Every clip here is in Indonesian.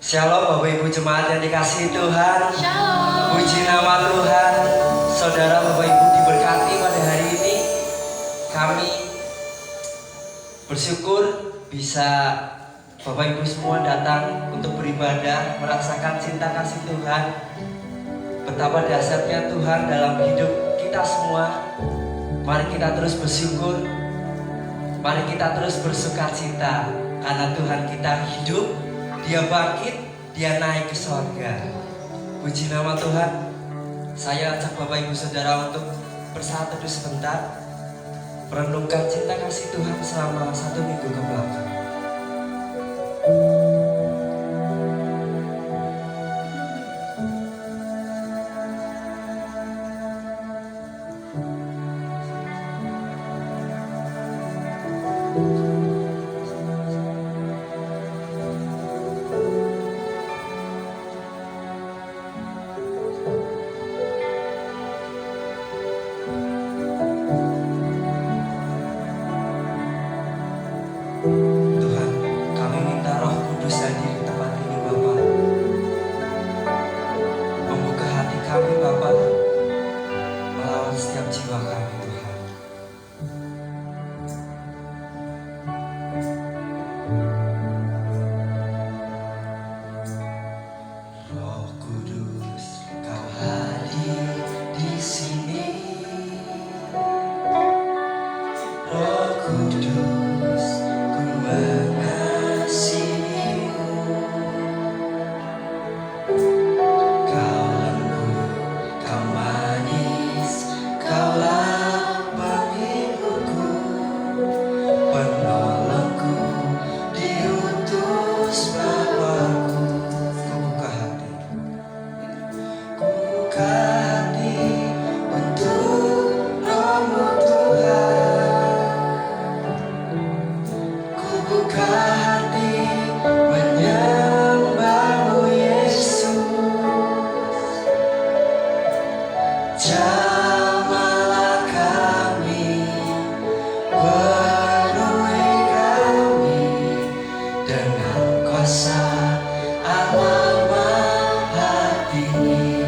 Shalom Bapak Ibu Jemaat yang dikasihi Tuhan. Shalom. Puji nama Tuhan. Saudara Bapak Ibu diberkati pada hari ini. Kami bersyukur bisa Bapak Ibu semua datang untuk beribadah, merasakan cinta kasih Tuhan. Betapa dahsyatnya Tuhan dalam hidup kita semua. Mari kita terus bersyukur. Mari kita terus bersukacita karena Tuhan kita hidup. Dia bangkit, dia naik ke sorga. Puji nama Tuhan. Saya ajak Bapak Ibu Saudara untuk bersatu sebentar, merenungkan cinta kasih Tuhan selama 1 minggu ke belakang. Tuhan, kami minta Roh Kudus hadir di tempat ini Bapa. Membuka hati kami Bapa, melawan setiap jiwa kami Tuhan. Roh Kudus, Kau hadir di sini. Roh Kudus, ku mengasihimu. Kau lembut, kau manis, kaulah penghiburku, penolongku, diutus Bapakku. Ku buka hati, ku buka hati untuk Roh-Mu Tuhan. Ku buka hati menyembah-Mu Yesus. Jamahlah kami, penuhi kami dengan kuasa Allah Maha Tinggi.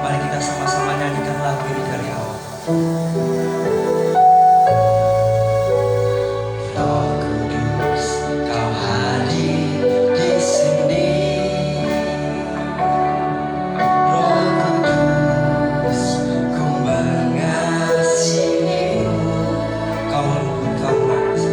Mari kita sama-sama nyanyikan lagu ini dari awal. Roh Kudus, Kau hadir di sini. Roh Kudus, ku mengasihimu. Kau lembut, kau manis,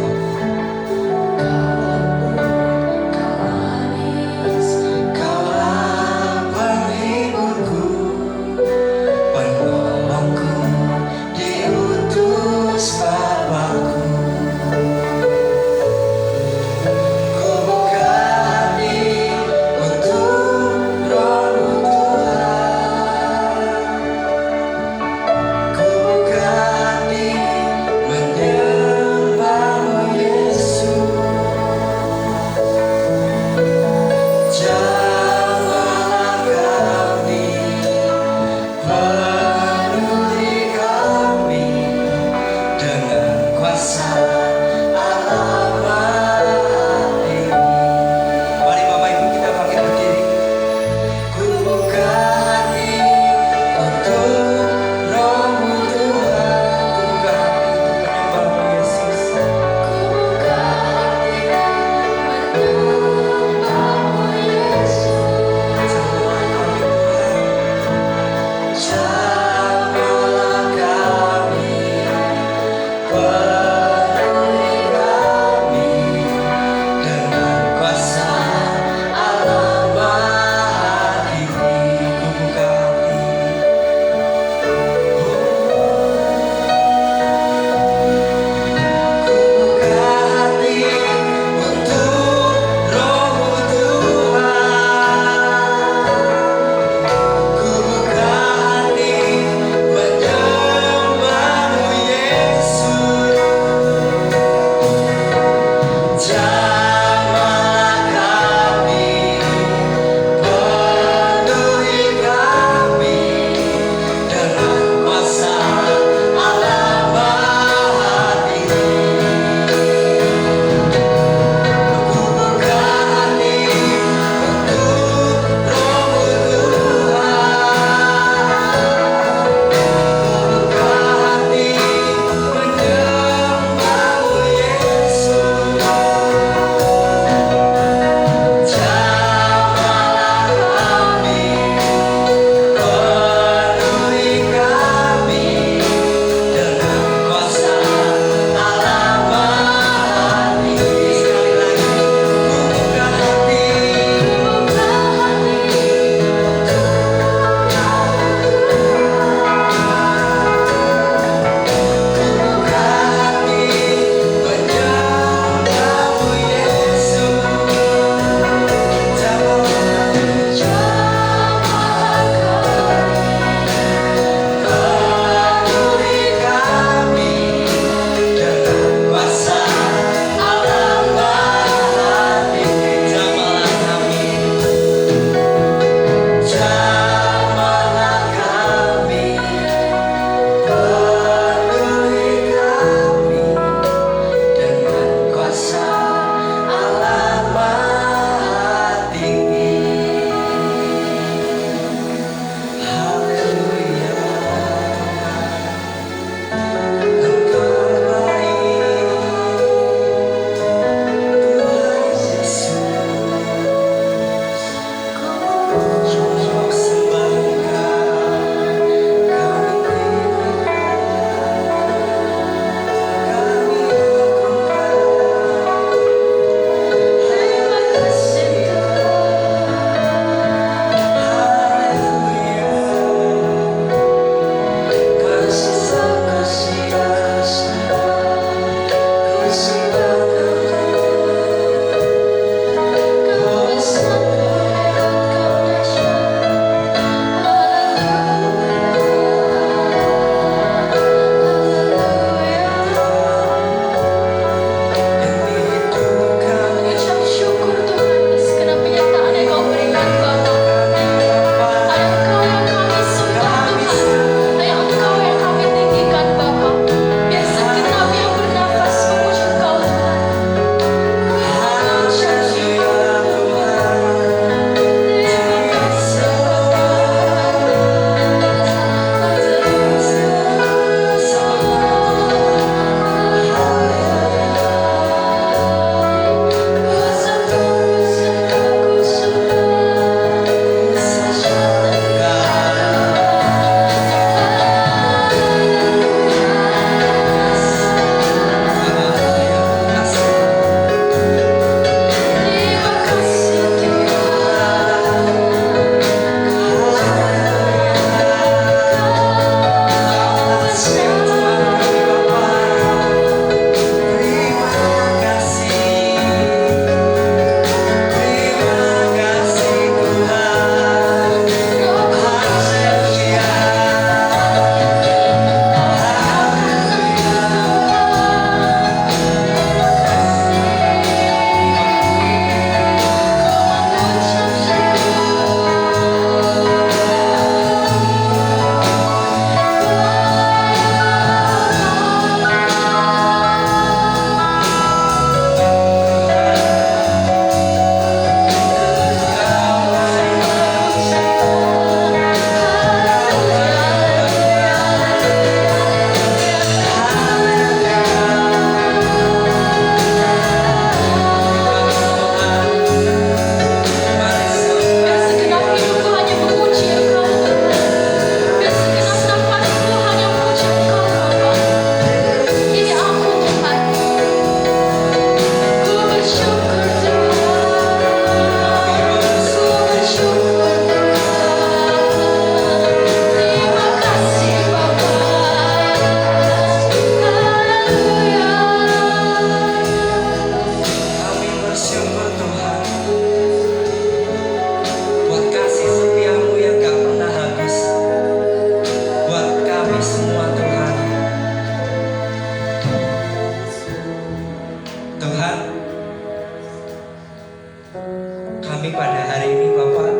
Kami pada hari ini Bapak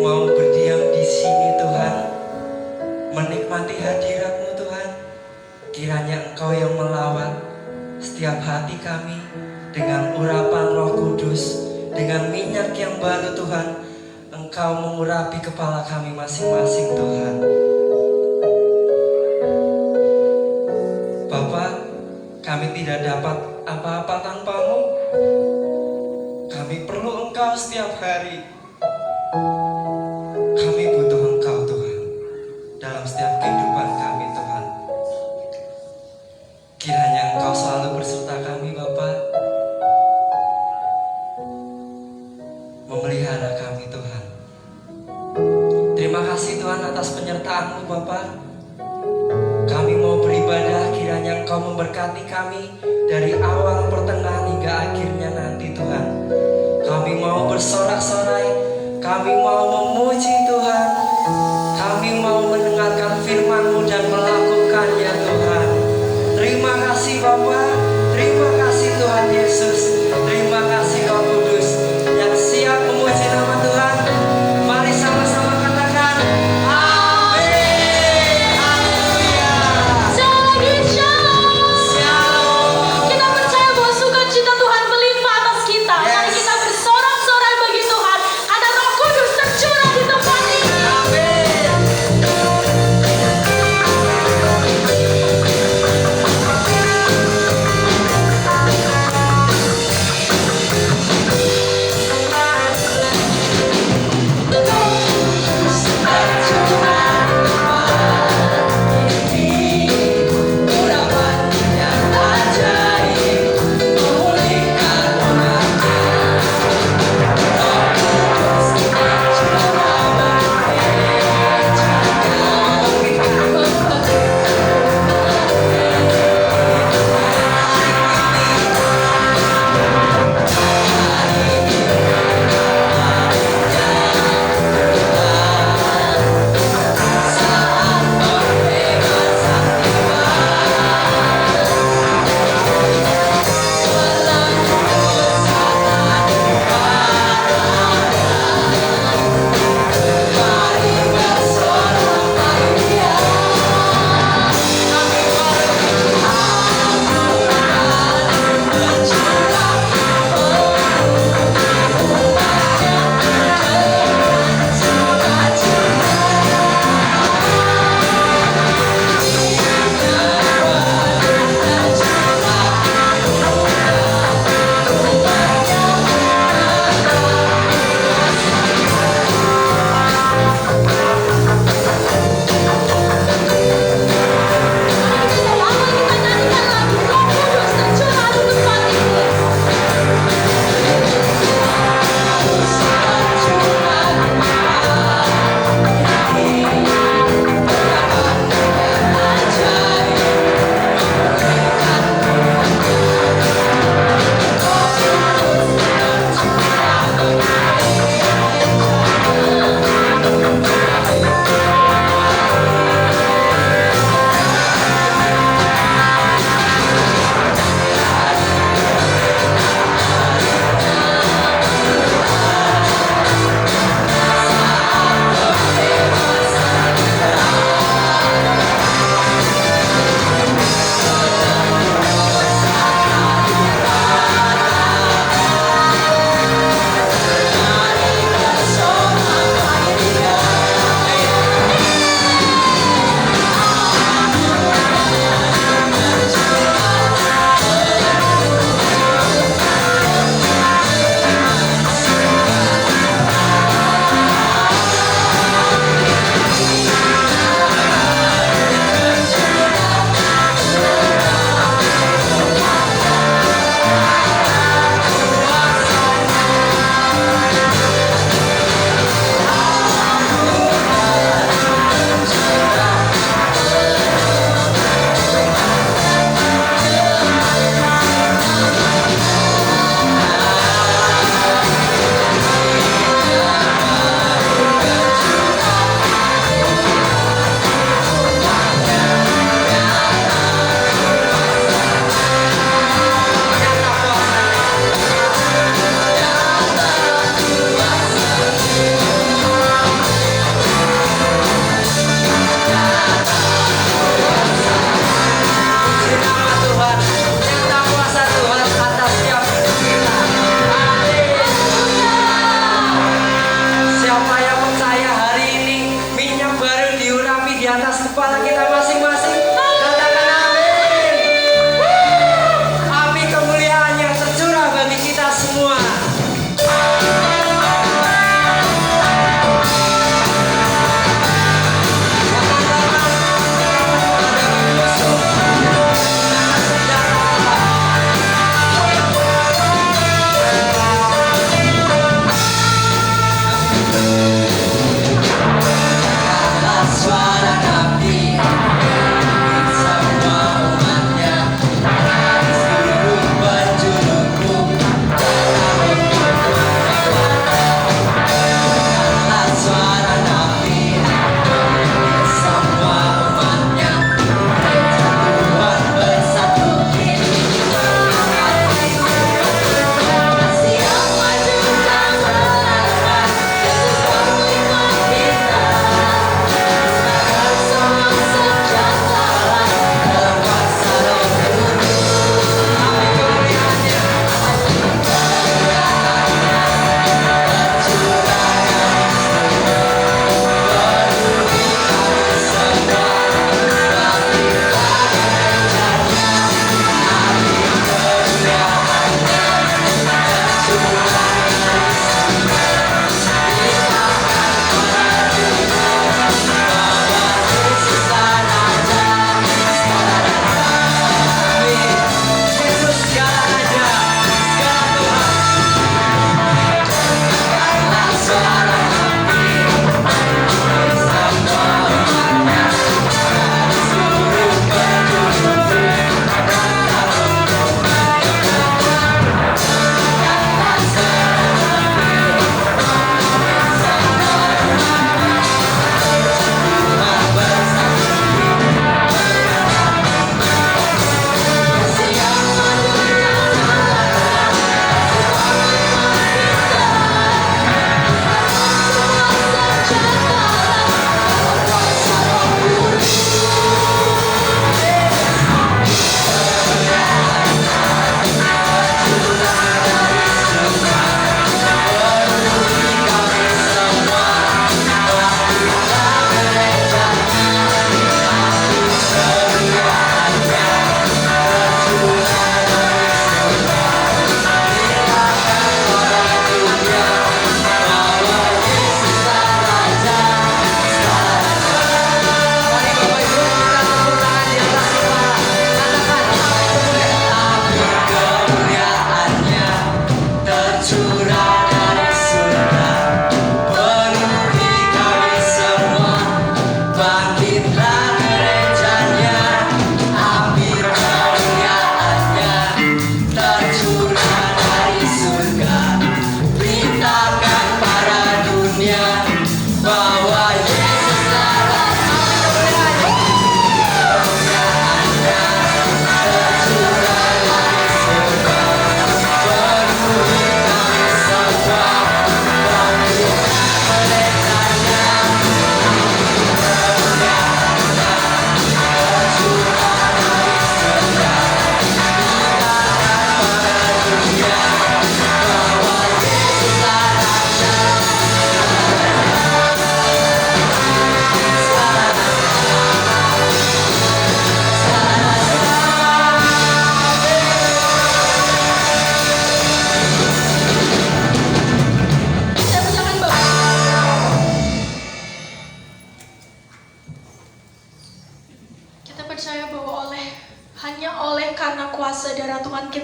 mau berdiam di sini Tuhan, menikmati hadirat-Mu Tuhan. Kiranya Engkau yang melawat setiap hati kami dengan urapan Roh Kudus, dengan minyak yang baru Tuhan. Engkau mengurapi kepala kami masing-masing Tuhan. Bapak, kami tidak dapat apa-apa tanpa-Mu. Kami perlu Engkau setiap hari. Kami butuh Engkau Tuhan dalam setiap kehidupan kami Tuhan. Kiranya Engkau selalu berserta kami Bapak, memelihara kami Tuhan. Terima kasih Tuhan atas penyertaan-Mu Bapak. Kami mau beribadah, kiranya Engkau memberkati kami dari awal, pertengahan hingga akhirnya nanti Tuhan. Kami mau bersorak-sorai, kami mau memuji Tuhan, kami mau mendengarkan firman-Mu dan melakukannya Tuhan. Terima kasih Bapa, terima kasih Tuhan Yesus, terima kasih Roh Kudus yang siap memuji nama Tuhan. Mari sama-sama katakan amin. Haleluya. Shalom. Kita percaya bahwa sukacita Tuhan melimpah atas kita. Mari kita bersorak-sorai bagi Tuhan karena Roh Kudus tercurah di tempat ini. Amin.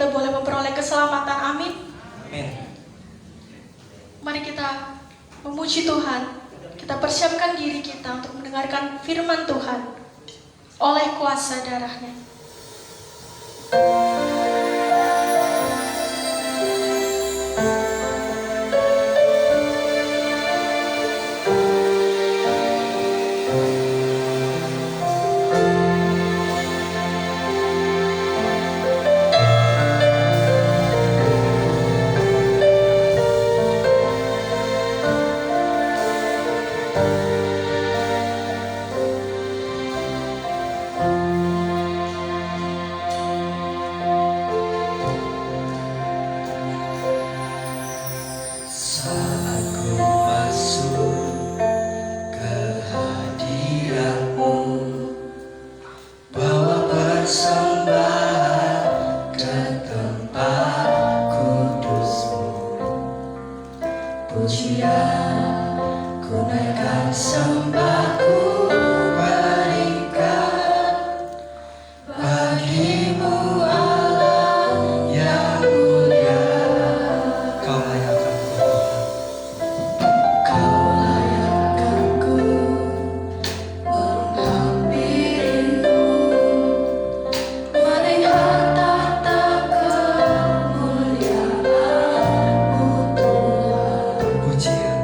kita boleh memperoleh keselamatan. Amin. Amin. Mari kita memuji Tuhan. Kita persiapkan diri kita untuk mendengarkan firman Tuhan oleh kuasa darahnya. Saat ku masuk ke hadiratmu, bawa persembahan ke tempat kudusmu. Pujian ku naikkan, sembahku berikan bagimu Allah yang mulia. Kau layakkan Kau layakkanku menghampirimu, melihat tahta kemuliaan-Mu Tuhan. pujian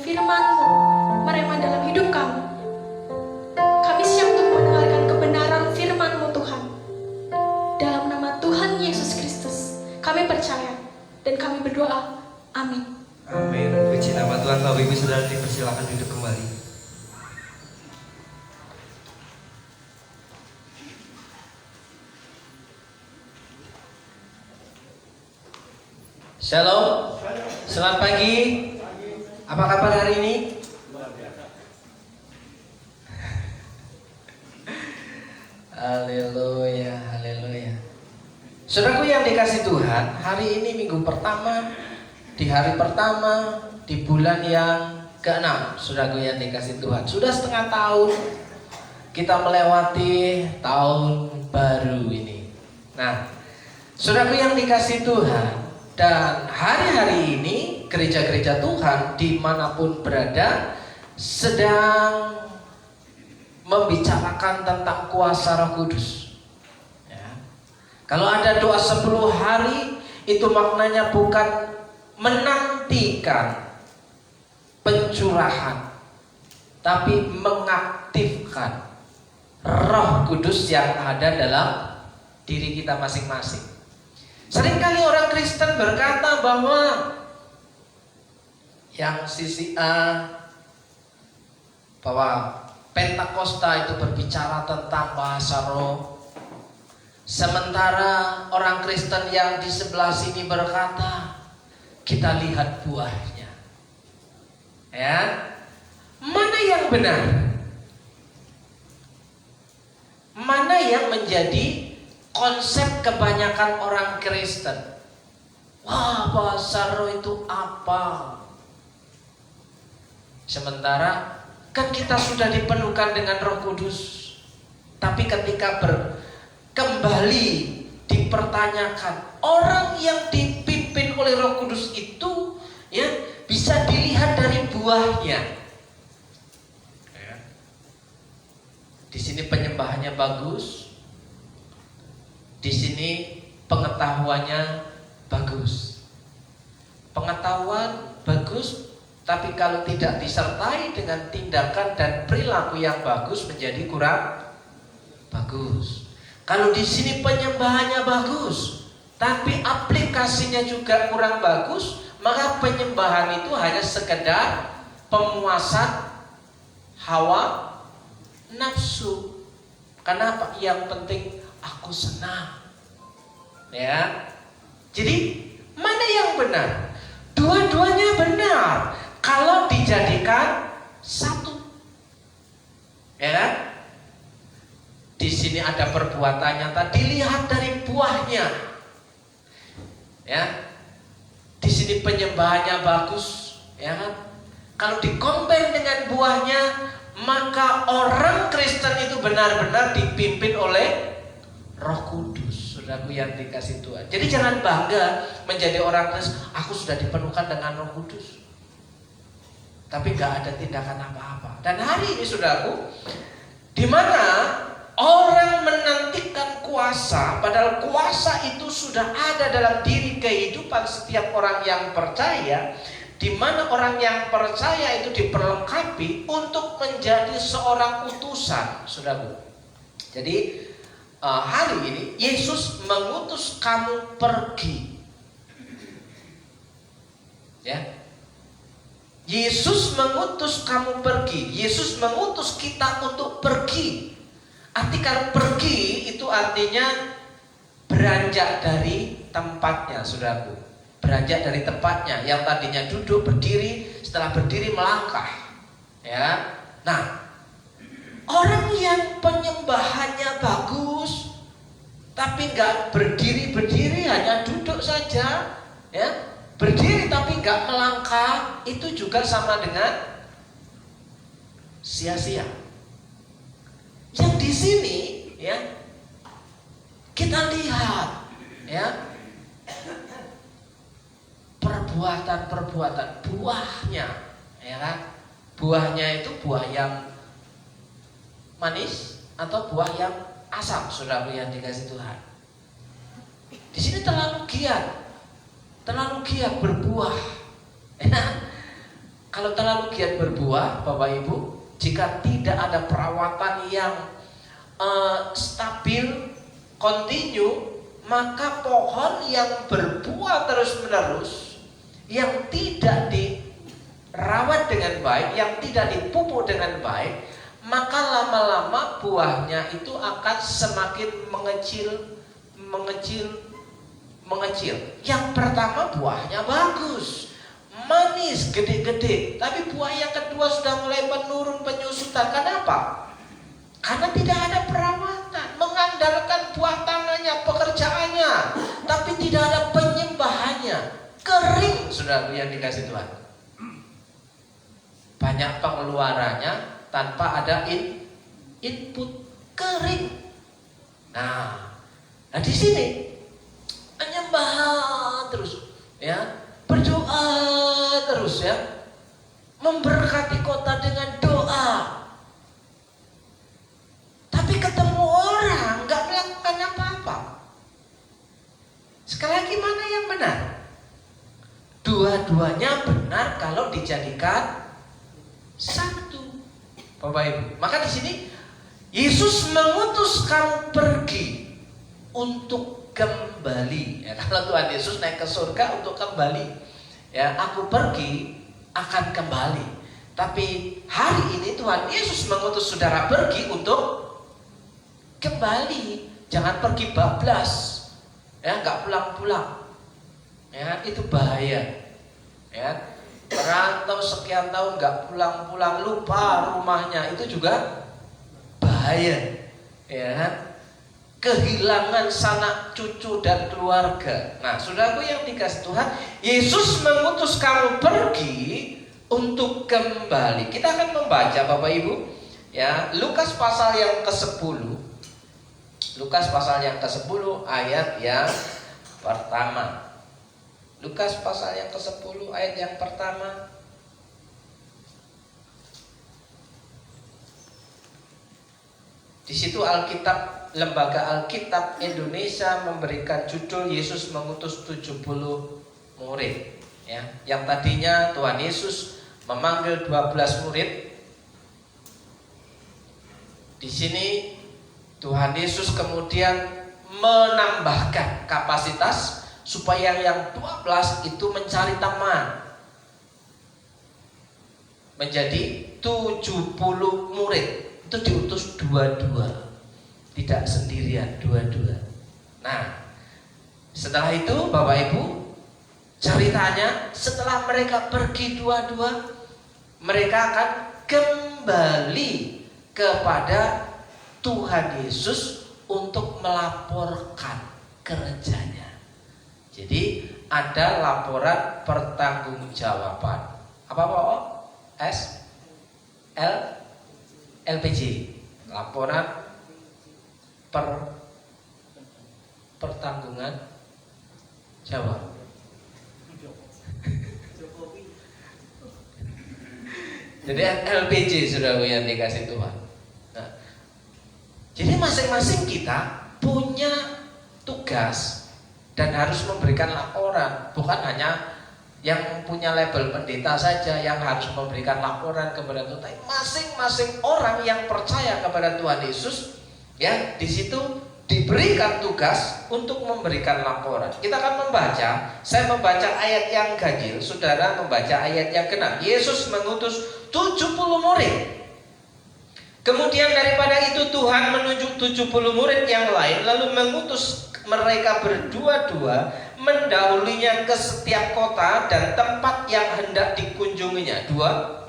firman-Mu merema dalam hidup kami. Kami siap untuk mendengarkan kebenaran firman-Mu Tuhan. Dalam nama Tuhan Yesus Kristus, kami percaya dan kami berdoa. Amin. Amin. Puji nama Tuhan. Bapak Ibu Saudara dipersilakan duduk kembali. Shalom. Selamat pagi. Apa kabar hari ini? Haleluya, haleluya. Saudaraku yang dikasih Tuhan, hari ini minggu pertama, di hari pertama, di bulan yang ke-6, saudaraku yang dikasih Tuhan. Sudah setengah tahun kita melewati tahun baru ini. Nah, saudaraku yang dikasih Tuhan, dan hari-hari ini gereja-gereja Tuhan dimanapun berada sedang membicarakan tentang kuasa Roh Kudus. Ya. Kalau ada doa 10 hari, itu maknanya bukan menantikan pencurahan, tapi mengaktifkan Roh Kudus yang ada dalam diri kita masing-masing. Seringkali orang Kristen berkata bahwa yang sisi A, bahwa Pentakosta itu berbicara tentang bahasa roh, sementara orang Kristen yang di sebelah sini berkata kita lihat buahnya. Ya, mana yang benar? Mana yang menjadi konsep kebanyakan orang Kristen? Wah, bahasa roh itu apa? Sementara kan kita sudah dipenuhkan dengan Roh Kudus. Tapi ketika kembali dipertanyakan, orang yang dipimpin oleh Roh Kudus itu ya bisa dilihat dari buahnya. Ya. Di sini penyembahannya bagus. Di sini pengetahuannya bagus. Pengetahuan bagus, tapi kalau tidak disertai dengan tindakan dan perilaku yang bagus menjadi kurang bagus. Kalau di sini penyembahannya bagus, tapi aplikasinya juga kurang bagus, maka penyembahan itu hanya sekedar pemuasan hawa nafsu. Kenapa? Yang penting aku senang. Ya. Jadi mana yang benar? Dua-duanya benar kalau dijadikan satu. Ya kan? Di sini ada perbuatan nyata, dilihat dari buahnya. Ya. Di sini penyembahannya bagus, ya kan? Kalau dikompar dengan buahnya, maka orang Kristen itu benar-benar dipimpin oleh Roh Kudus. Saudaraku yang dikasih Tuhan. Jadi jangan bangga menjadi orang Kristen, aku sudah dipenuhkan dengan Roh Kudus, tapi gak ada tindakan apa-apa. Dan hari ini saudaraku, di mana orang menantikan kuasa, padahal kuasa itu sudah ada dalam diri kehidupan setiap orang yang percaya, di mana orang yang percaya itu diperlengkapi untuk menjadi seorang utusan, saudaraku. Jadi hari ini Yesus mengutus kamu pergi. Ya. Yesus mengutus kamu pergi. Yesus mengutus kita untuk pergi. Artikan pergi itu artinya beranjak dari tempatnya, saudaraku. Beranjak dari tempatnya. Yang tadinya duduk, berdiri, setelah berdiri melangkah. Ya. Nah, orang yang penyembahannya bagus, tapi nggak berdiri-berdiri, hanya duduk saja, ya, berdiri tapi nggak melangkah, itu juga sama dengan sia-sia. Yang di sini, ya, kita lihat, ya, perbuatan-perbuatan buahnya, ya kan? Buahnya itu buah yang manis atau buah yang asam, saudara yang dikasih Tuhan. Di sini terlalu giat berbuah. Kalau terlalu giat berbuah, Bapak Ibu, jika tidak ada perawatan yang stabil, kontinu, maka pohon yang berbuah terus-menerus, yang tidak dirawat dengan baik, yang tidak dipupuk dengan baik, maka lama-lama buahnya itu akan semakin mengecil. Yang pertama buahnya bagus, manis, gede-gede, tapi buah yang kedua sudah mulai menurun, penyusutan. Kenapa? Karena tidak ada perawatan, mengandalkan buah tangannya, pekerjaannya, tapi tidak ada penyembahannya. Kering, saudara yang dikasih Tuhan. Banyak pengeluarannya tanpa ada input, kering. Nah di sini menyembah terus, ya, berdoa terus, ya, memberkati kota dengan doa. Tapi ketemu orang nggak melakukan apa-apa. Sekali lagi, mana yang benar? Dua-duanya benar kalau dijadikan satu, Bapak Ibu. Maka di sini Yesus mengutus kamu pergi untuk kembali. Ya, kalau Tuhan Yesus naik ke surga untuk kembali, ya, aku pergi akan kembali. Tapi hari ini Tuhan Yesus mengutus saudara pergi untuk kembali. Jangan pergi bablas, ya, nggak pulang-pulang, ya, itu bahaya, ya. Merantau sekian tahun nggak pulang-pulang, lupa rumahnya, itu juga bahaya, ya. Kehilangan sanak cucu dan keluarga. Nah, saudaraku yang dikasih Tuhan, Yesus mengutus kamu pergi untuk kembali. Kita akan membaca, Bapak Ibu, ya, Lukas pasal yang ke-10. Lukas pasal yang ke-10 ayat yang pertama. Lukas pasal yang ke-10 ayat yang pertama. Di situ Alkitab, Lembaga Alkitab Indonesia memberikan judul Yesus mengutus 70 murid, ya. Yang tadinya Tuhan Yesus memanggil 12 murid. Di sini Tuhan Yesus kemudian menambahkan kapasitas supaya yang 12 itu mencari teman, menjadi 70 murid. Itu diutus dua-dua, tidak sendirian, dua-dua. Nah, setelah itu Bapak Ibu, ceritanya setelah mereka pergi dua-dua, mereka akan kembali kepada Tuhan Yesus untuk melaporkan kerjanya. Jadi ada laporan pertanggungjawaban. Apa Pak? LPJ, laporan pertanggungan jawab. Jadi LPJ, saudara yang dikasih Tuhan. Nah, jadi masing-masing kita punya tugas dan harus memberikan laporan. Bukan hanya yang punya label pendeta saja yang harus memberikan laporan kepada Tuhan. Tapi masing-masing orang yang percaya kepada Tuhan Yesus, ya, di situ diberikan tugas untuk memberikan laporan. Kita akan membaca. Saya membaca ayat yang ganjil, saudara membaca ayat yang genap. Yesus mengutus 70 murid. Kemudian daripada itu Tuhan menunjuk 70 murid yang lain, lalu mengutus mereka berdua-dua mendahulinya ke setiap kota dan tempat yang hendak dikunjunginya. Dua.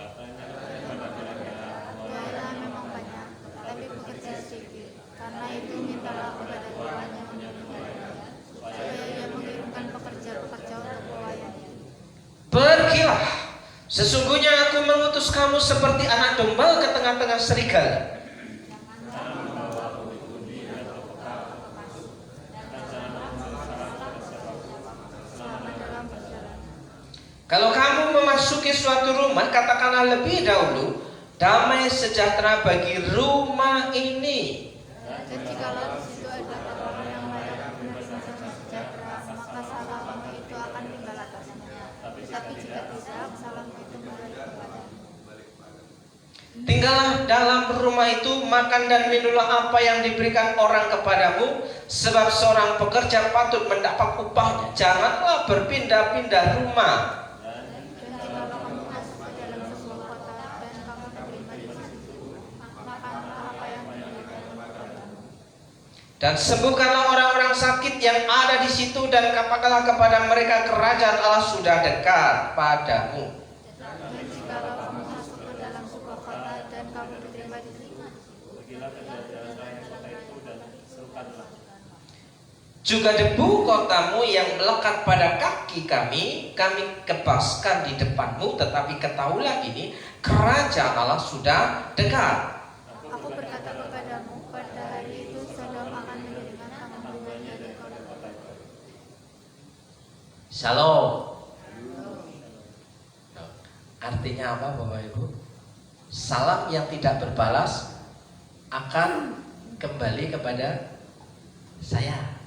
Memang banyak, tapi pekerja sedikit. Karena itu mintalah kepada Tuhan yang menyediakannya, supaya Ia mengirimkan pekerja-pekerja untuk pelayanannya. Pergilah, sesungguhnya aku mengutus kamu seperti anak domba ke tengah-tengah serigala. Kalau kamu memasuki suatu rumah, katakanlah lebih dahulu, damai sejahtera bagi rumah ini. Dan jikalau di situ ada orang yang layak menerima damai sejahtera, maka salah rumah itu akan tinggal atasnya. Tapi jika Jika tidak, salamku itu kembali kepadamu. Tinggallah dalam rumah itu, makan dan minumlah apa yang diberikan orang kepadamu, sebab seorang pekerja patut mendapat upahnya. Janganlah berpindah-pindah rumah. Dan jikalau kamu masuk ke dalam sebuah kota dan kamu diterima di situ, makanlah apa yang diberikan kepadamu. Dan sembuhkanlah orang-orang sakit yang ada di situ, dan katakanlah kepada mereka, kerajaan Allah sudah dekat padamu. Dan jikalau kamu masuk ke dalam sebuah kota dan kamu diterima di situ, Juga debu kotamu yang melekat pada kaki kami kebaskan di depanmu. Tetapi ketahuilah ini, kerajaan Allah sudah dekat. aku berkata kepadamu, pada hari itu Sodom akan menjadikan kamu pribadi dan kota. Shalom. Artinya apa Bapak Ibu? Salam yang tidak berbalas akan kembali kepada saya.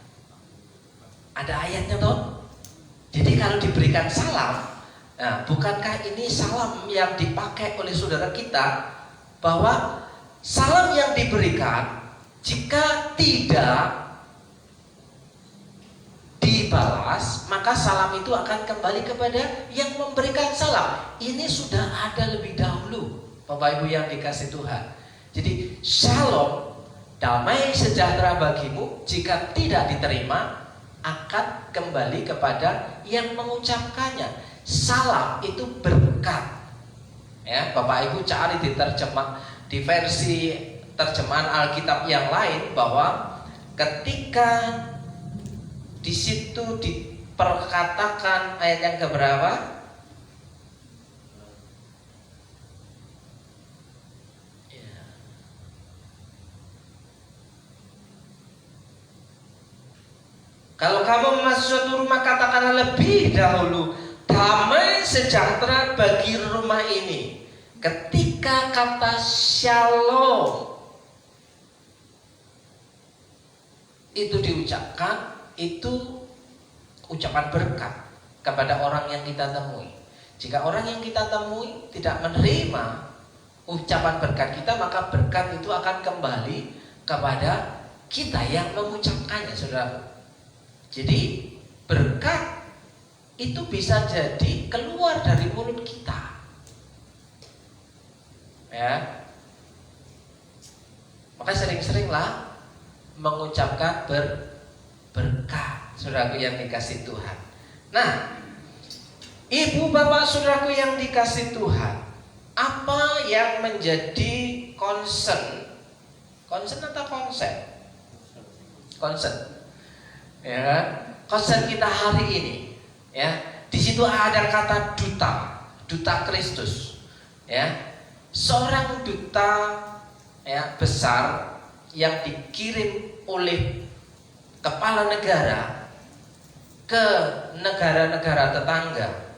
Ada ayatnya toh. Jadi kalau diberikan salam, nah, bukankah ini salam yang dipakai oleh saudara kita, bahwa salam yang diberikan jika tidak dibalas, maka salam itu akan kembali kepada yang memberikan salam. Ini sudah ada lebih dahulu, Bapak Ibu yang dikasih Tuhan. Jadi shalom, damai sejahtera bagimu, jika tidak diterima akan kembali kepada yang mengucapkannya. Salam itu berkat. Ya, Bapak Ibu cari di versi terjemahan Alkitab yang lain, bahwa ketika di situ diperkatakan ayat yang keberapa? Kalau kamu memasuki suatu rumah, katakanlah lebih dahulu, damai sejahtera bagi rumah ini. Ketika kata shalom itu diucapkan, itu ucapan berkat kepada orang yang kita temui. Jika orang yang kita temui tidak menerima ucapan berkat kita, maka berkat itu akan kembali kepada kita yang mengucapkannya, saudara. Jadi berkat itu bisa jadi keluar dari mulut kita, ya. Maka sering-seringlah mengucapkan berkat, saudaraku yang dikasih Tuhan. Nah, ibu bapak saudaraku yang dikasih Tuhan, apa yang menjadi concern atau konsep? Concern. Ya, concern kita hari ini, ya. Di situ ada kata duta Kristus, ya. Seorang duta, ya, besar yang dikirim oleh kepala negara ke negara-negara tetangga,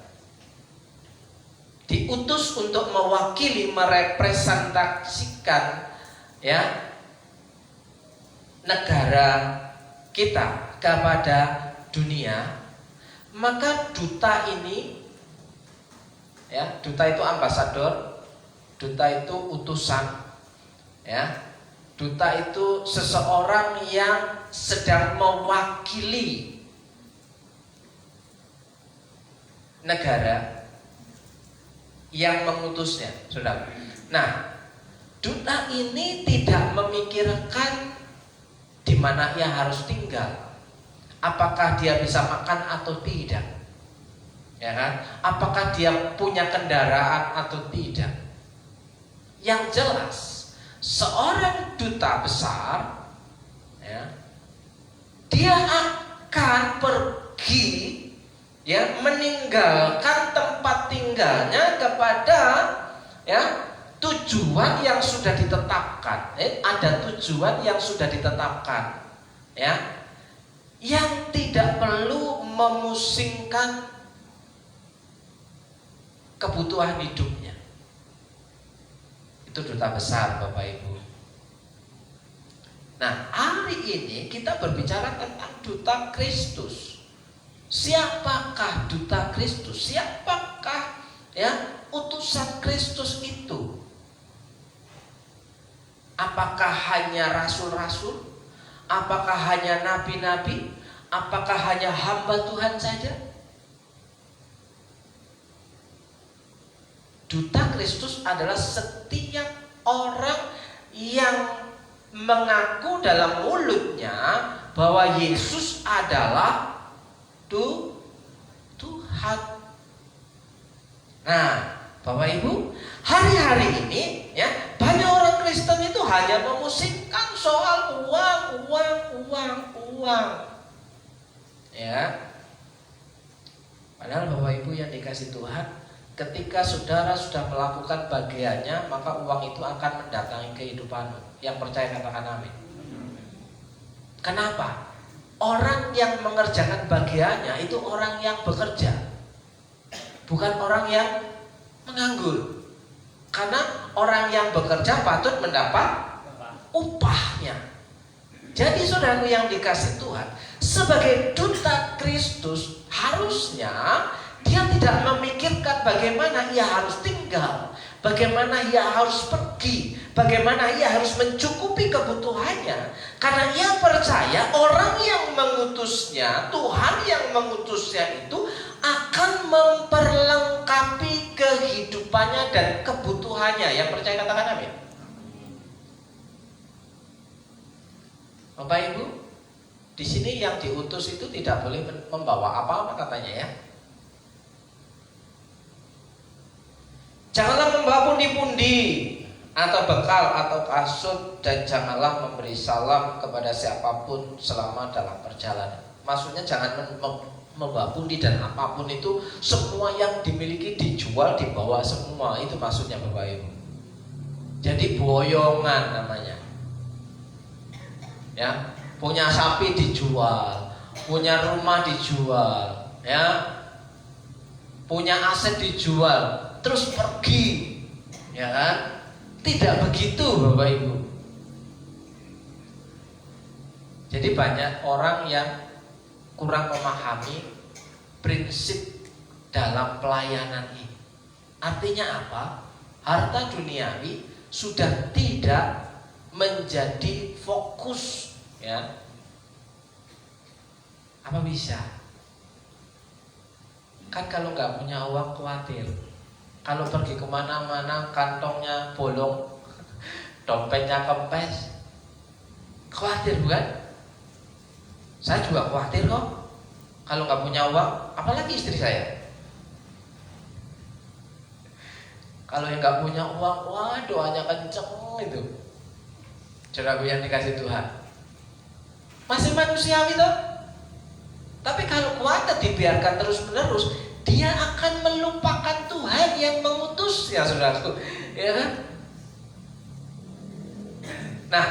diutus untuk mewakili, merepresentasikan, ya, negara kita kepada dunia. Maka duta ini, ya, duta itu ambasador, duta itu utusan, ya. Duta itu seseorang yang sedang mewakili negara yang mengutusnya, saudara. Nah, duta ini tidak memikirkan di mana ia harus tinggal, apakah dia bisa makan atau tidak, ya kan? Apakah dia punya kendaraan atau tidak. Yang jelas, seorang duta besar, ya, dia akan pergi, ya, meninggalkan tempat tinggalnya kepada, ya, tujuan yang sudah ditetapkan. Ada tujuan yang sudah ditetapkan, ya, yang tidak perlu memusingkan kebutuhan hidupnya. Itu duta besar, Bapak Ibu. Nah, hari ini kita berbicara tentang duta Kristus. Siapakah duta Kristus? Siapakah utusan Kristus itu? Apakah hanya rasul-rasul? Apakah hanya nabi-nabi? Apakah hanya hamba Tuhan saja? Duta Kristus adalah setiap orang yang mengaku dalam mulutnya bahwa Yesus adalah Tuhan. Nah, Bapak Ibu, hari-hari ini banyak orang Kristen itu hanya memusikkan soal uang. Padahal Bapak Ibu yang dikasih Tuhan, ketika saudara sudah melakukan bagiannya, maka uang itu akan mendatangi kehidupanmu. Yang percaya katakan amin. Kenapa? Orang yang mengerjakan bagiannya itu orang yang bekerja, bukan orang yang menganggur. Karena orang yang bekerja patut mendapat upahnya. Jadi saudaraku yang dikasih Tuhan, sebagai duta Kristus harusnya dia tidak memikirkan bagaimana ia harus tinggal, bagaimana ia harus pergi, bagaimana ia harus mencukupi kebutuhannya. Karena ia percaya orang yang mengutusnya, Tuhan yang mengutusnya itu akan memperlengkapi kehidupannya dan kebutuhannya. Yang percaya katakan amin. Bapak Ibu, di sini yang diutus itu tidak boleh membawa apa-apa katanya ya. Janganlah membawa pundi-pundi atau bekal atau kasut, dan janganlah memberi salam kepada siapapun selama dalam perjalanan. Maksudnya jangan membawa pundi dan apapun itu, semua yang dimiliki dijual, dibawa semua. Itu maksudnya Bapak Ibu. Jadi boyongan namanya. Ya, punya sapi dijual, punya rumah dijual, punya aset dijual, terus pergi, ya kan? Tidak begitu Bapak Ibu. Jadi banyak orang yang kurang memahami prinsip dalam pelayanan ini. Artinya apa? Harta duniawi sudah tidak menjadi fokus, ya. Apa bisa? Kan kalau nggak punya uang khawatir. Kalau pergi kemana-mana kantongnya bolong, dompetnya kempes, khawatir bukan? Saya juga khawatir kok. Kalau nggak punya uang, apalagi istri saya. Kalau yang nggak punya uang, wah doanya kenceng itu. Saudaraku yang dikasih Tuhan, masih manusiawi toh. Tapi kalau khawatir dibiarkan terus-menerus, dia akan melupakan Tuhan yang mengutusnya, saudaraku, ya kan? Nah,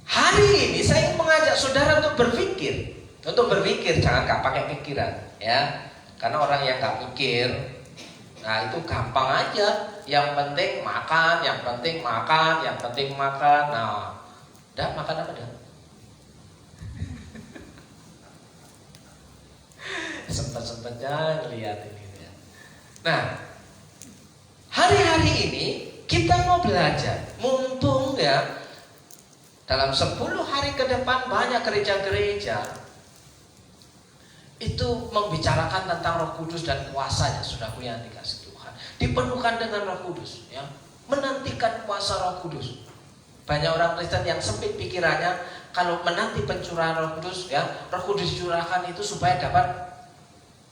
hari ini saya ingin mengajak saudara untuk berpikir, jangan nggak pakai pikiran, ya. Karena orang yang nggak mikir, nah itu gampang aja. Yang penting makan, yang penting makan, yang penting makan. Nah, udah makan apa dah? Sempet-sempetnya ngeliat ini ya. Nah, hari-hari ini kita mau belajar, mumpung ya dalam 10 hari ke depan banyak gereja-gereja itu membicarakan tentang Roh Kudus dan kuasanya. Saudaraku yang dikasih Tuhan, dipenuhkan dengan Roh Kudus, ya, menantikan kuasa Roh Kudus. Banyak orang Kristen yang sempit pikirannya, kalau menanti pencurahan Roh Kudus, ya, Roh Kudus dicurahkan itu supaya dapat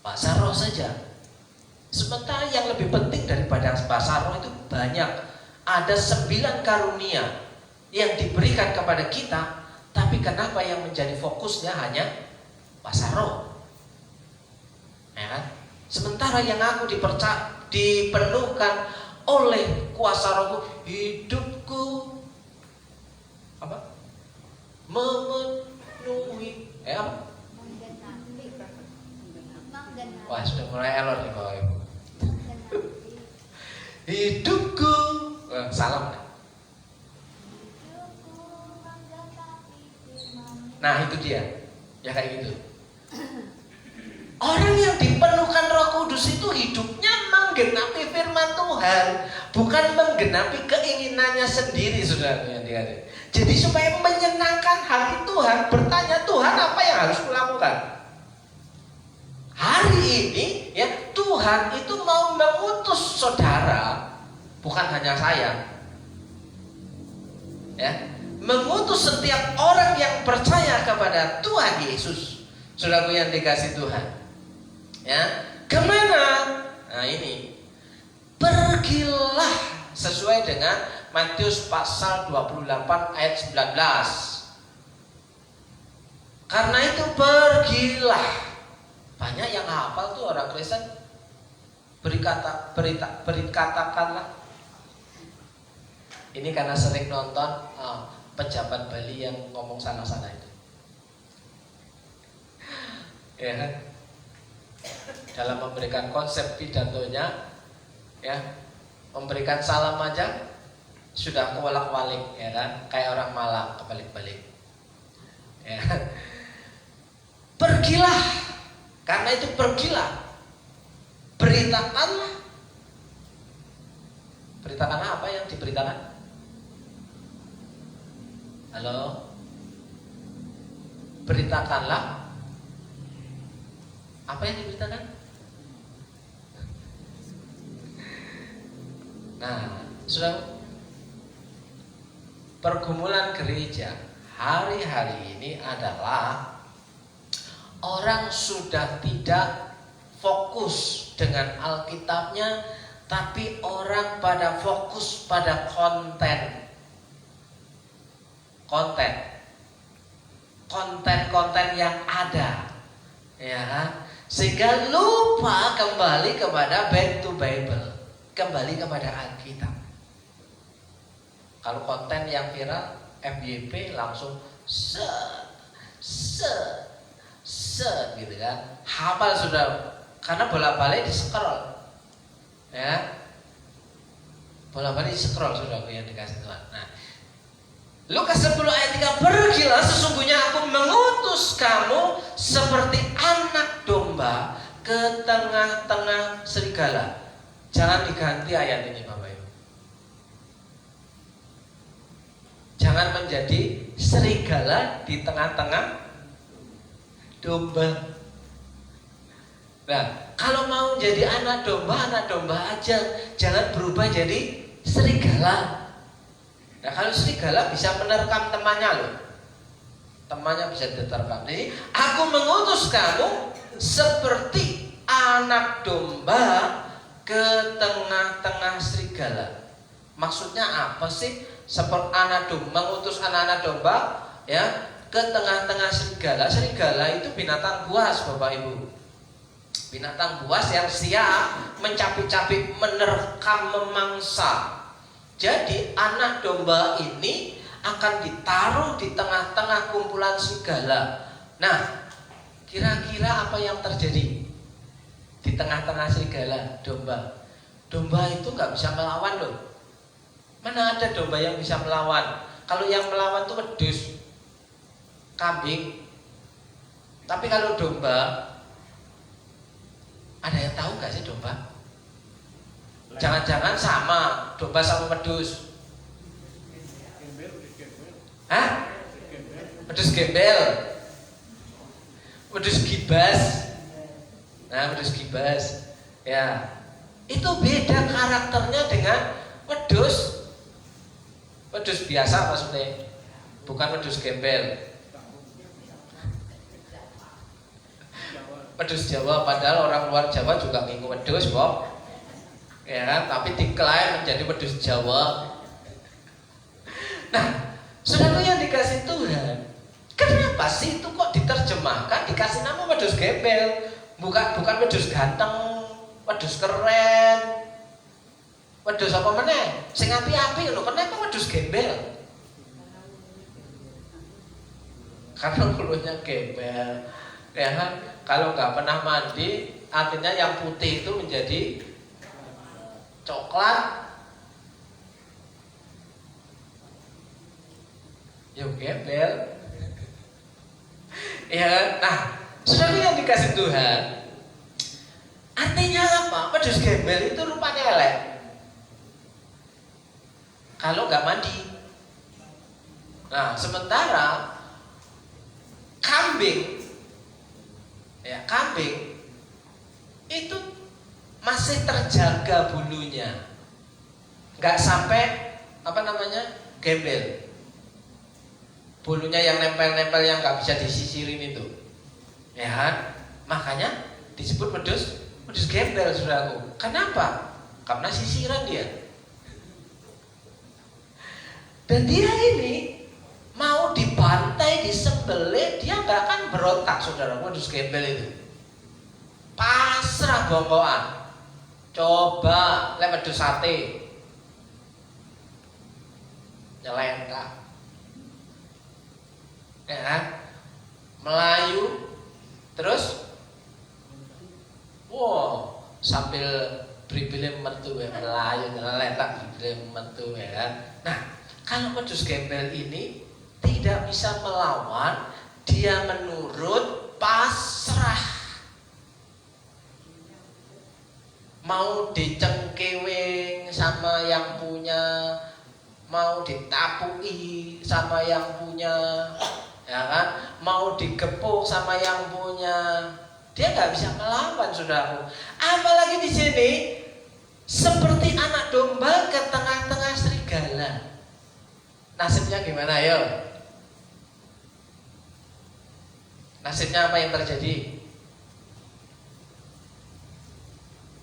bahasa roh saja. Sementara yang lebih penting daripada bahasa roh itu banyak. Ada 9 karunia yang diberikan kepada kita, tapi kenapa yang menjadi fokusnya hanya bahasa roh? Ya kan? Sementara yang aku dipenuhkan oleh kuasa rohku, hidupku apa? Memenuhi apa? Wah, sudah mulai error nih Bapak Ibu. Hidupku, salam. Nah itu dia, ya kayak gitu. Orang yang dipenuhkan Roh Kudus itu hidupnya menggenapi firman Tuhan, bukan menggenapi keinginannya sendiri, saudara yang dikasih. Jadi supaya menyenangkan hati Tuhan, bertanya, Tuhan apa yang harus kulakukan? Hari ini ya Tuhan itu mau mengutus saudara, bukan hanya saya, ya, mengutus setiap orang yang percaya kepada Tuhan Yesus, saudaraku yang dikasih Tuhan. Ya, kemana? Nah ini, pergilah sesuai dengan Matius pasal 28 ayat 19. Karena itu pergilah. Banyak yang hafal tuh orang Kristen. Berkatakanlah. Ini karena sering nonton pejabat Bali yang ngomong sana-sana itu. Ya kan? Dalam memberikan konsep pidatonya, ya, memberikan salam aja sudah kewalak-walik, ya kan? Kayak orang Malang kebalik-balik. Ya. Pergilah. Karena itu pergilah. Beritakanlah. Beritakanlah apa yang diberitakan? Halo? Beritakanlah. Apa yang diberitakan? Nah, sudah pergumulan gereja hari-hari ini adalah orang sudah tidak fokus dengan Alkitabnya, tapi orang pada fokus pada konten. Konten yang ada, ya kan? Sehingga lupa kembali kepada back to Bible, kembali kepada Alkitab. Kalau konten yang viral FYP langsung set gitu kan, hafal sudah, karena bolak-balik di scroll, ya, bolak-balik di scroll sudah yang dikasih Tuhan. Nah, Lukas 10 ayat 3, pergilah sesungguhnya aku mengutus kamu seperti anak domba ke tengah-tengah serigala. Jangan diganti ayat ini Bapak Ibu. Jangan menjadi serigala di tengah-tengah domba. Nah, kalau mau jadi anak domba aja, jangan berubah jadi serigala. Nah, kalau serigala bisa menerkam temannya loh. Temannya bisa diterkam. Jadi, aku mengutus kamu seperti anak domba ke tengah-tengah serigala. Maksudnya apa sih? Seperti anak domba, mengutus anak-anak domba ya ke tengah-tengah serigala. Serigala itu binatang buas, Bapak Ibu. Binatang buas yang siap mencapik-capik, menerkam, memangsa. Jadi anak domba ini akan ditaruh di tengah-tengah kumpulan serigala. Nah, kira-kira apa yang terjadi di tengah-tengah serigala domba? Domba itu nggak bisa melawan loh. Mana ada domba yang bisa melawan? Kalau yang melawan itu wedhus, kambing. Tapi kalau domba, ada yang tahu nggak sih domba? Jangan-jangan sama domba sama wedhus. Hah? Wedhus gembel, wedhus gibas. Nah, wedhus gibas, ya, itu beda karakternya dengan wedhus. Wedhus biasa maksudnya, bukan wedhus gembel. Wedhus Jawa, padahal orang luar Jawa juga ngikut wedhus, Bob. Ya kan? Tapi diklaim menjadi wedhus Jawa. Nah, saudara yang dikasih Tuhan, kenapa sih itu kok diterjemahkan dikasih nama wedhus gembel? Bukan wedhus ganteng, wedhus keren, wedhus apa meneh? Sing api-api lho, kenapa wedhus gembel? Karena bulunya gembel. Ya kan? Kalau nggak pernah mandi, artinya yang putih itu menjadi coklat. Ya gembel. Ya, nah, Saudara yang dikasih Tuhan, artinya apa? Wedhus gembel itu rupanya elek kalau nggak mandi. Nah, sementara kambing itu masih terjaga bulunya, nggak sampai gembel. Bulunya yang nempel-nempel yang nggak bisa disisirin itu, ya kan? Makanya disebut wedhus gembel, saudaraku. Kenapa? Karena sisiran dia. Dan dia ini mau dibantai, disembelih, dia nggak akan berontak, saudara. Wedhus gembel itu pasrah bongkoan. Coba lek wedhus sate nyelentak, ya kan? Melayu terus, wow, sambil bribile metu ya, melayu nyelentak bribile metu ya kan. Nah, kalau wedhus gembel ini tidak bisa melawan, dia menurut, pasrah. Mau dicengkewing sama yang punya, mau ditapui sama yang punya, ya kan? Mau digepuk sama yang punya, dia nggak bisa melawan, saudaraku. Apalagi di sini seperti anak domba ke tengah-tengah serigala. Nasibnya gimana, yo? Nasibnya apa yang terjadi?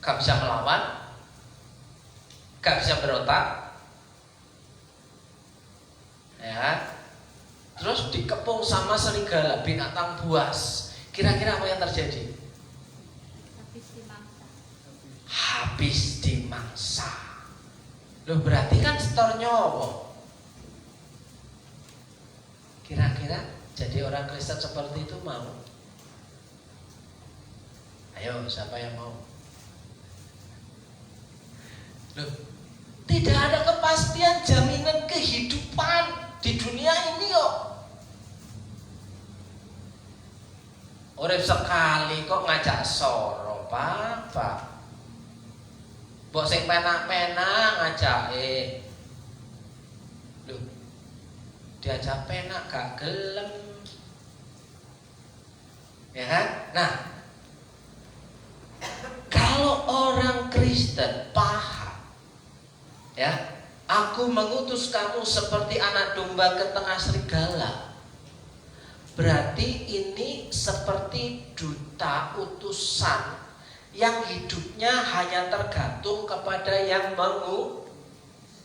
Gak bisa melawan, gak bisa berontak, ya. Terus dikepung sama serigala, binatang buas. Kira-kira apa yang terjadi? Habis dimangsa. Loh, berarti kan setor nyawa. Kira-kira jadi orang Kristen seperti itu mau? Ayo, siapa yang mau? Loh, tidak ada kepastian jaminan kehidupan di dunia ini kok. Urip sekali kok ngajak soro, Pak. Mbok sing penak-penak ngajak Loh, diajak penak gak gelem. Ya kan? Nah, kalau orang Kristen paham, ya, aku mengutus kamu seperti anak domba ke tengah serigala. Berarti ini seperti duta utusan yang hidupnya hanya tergantung kepada yang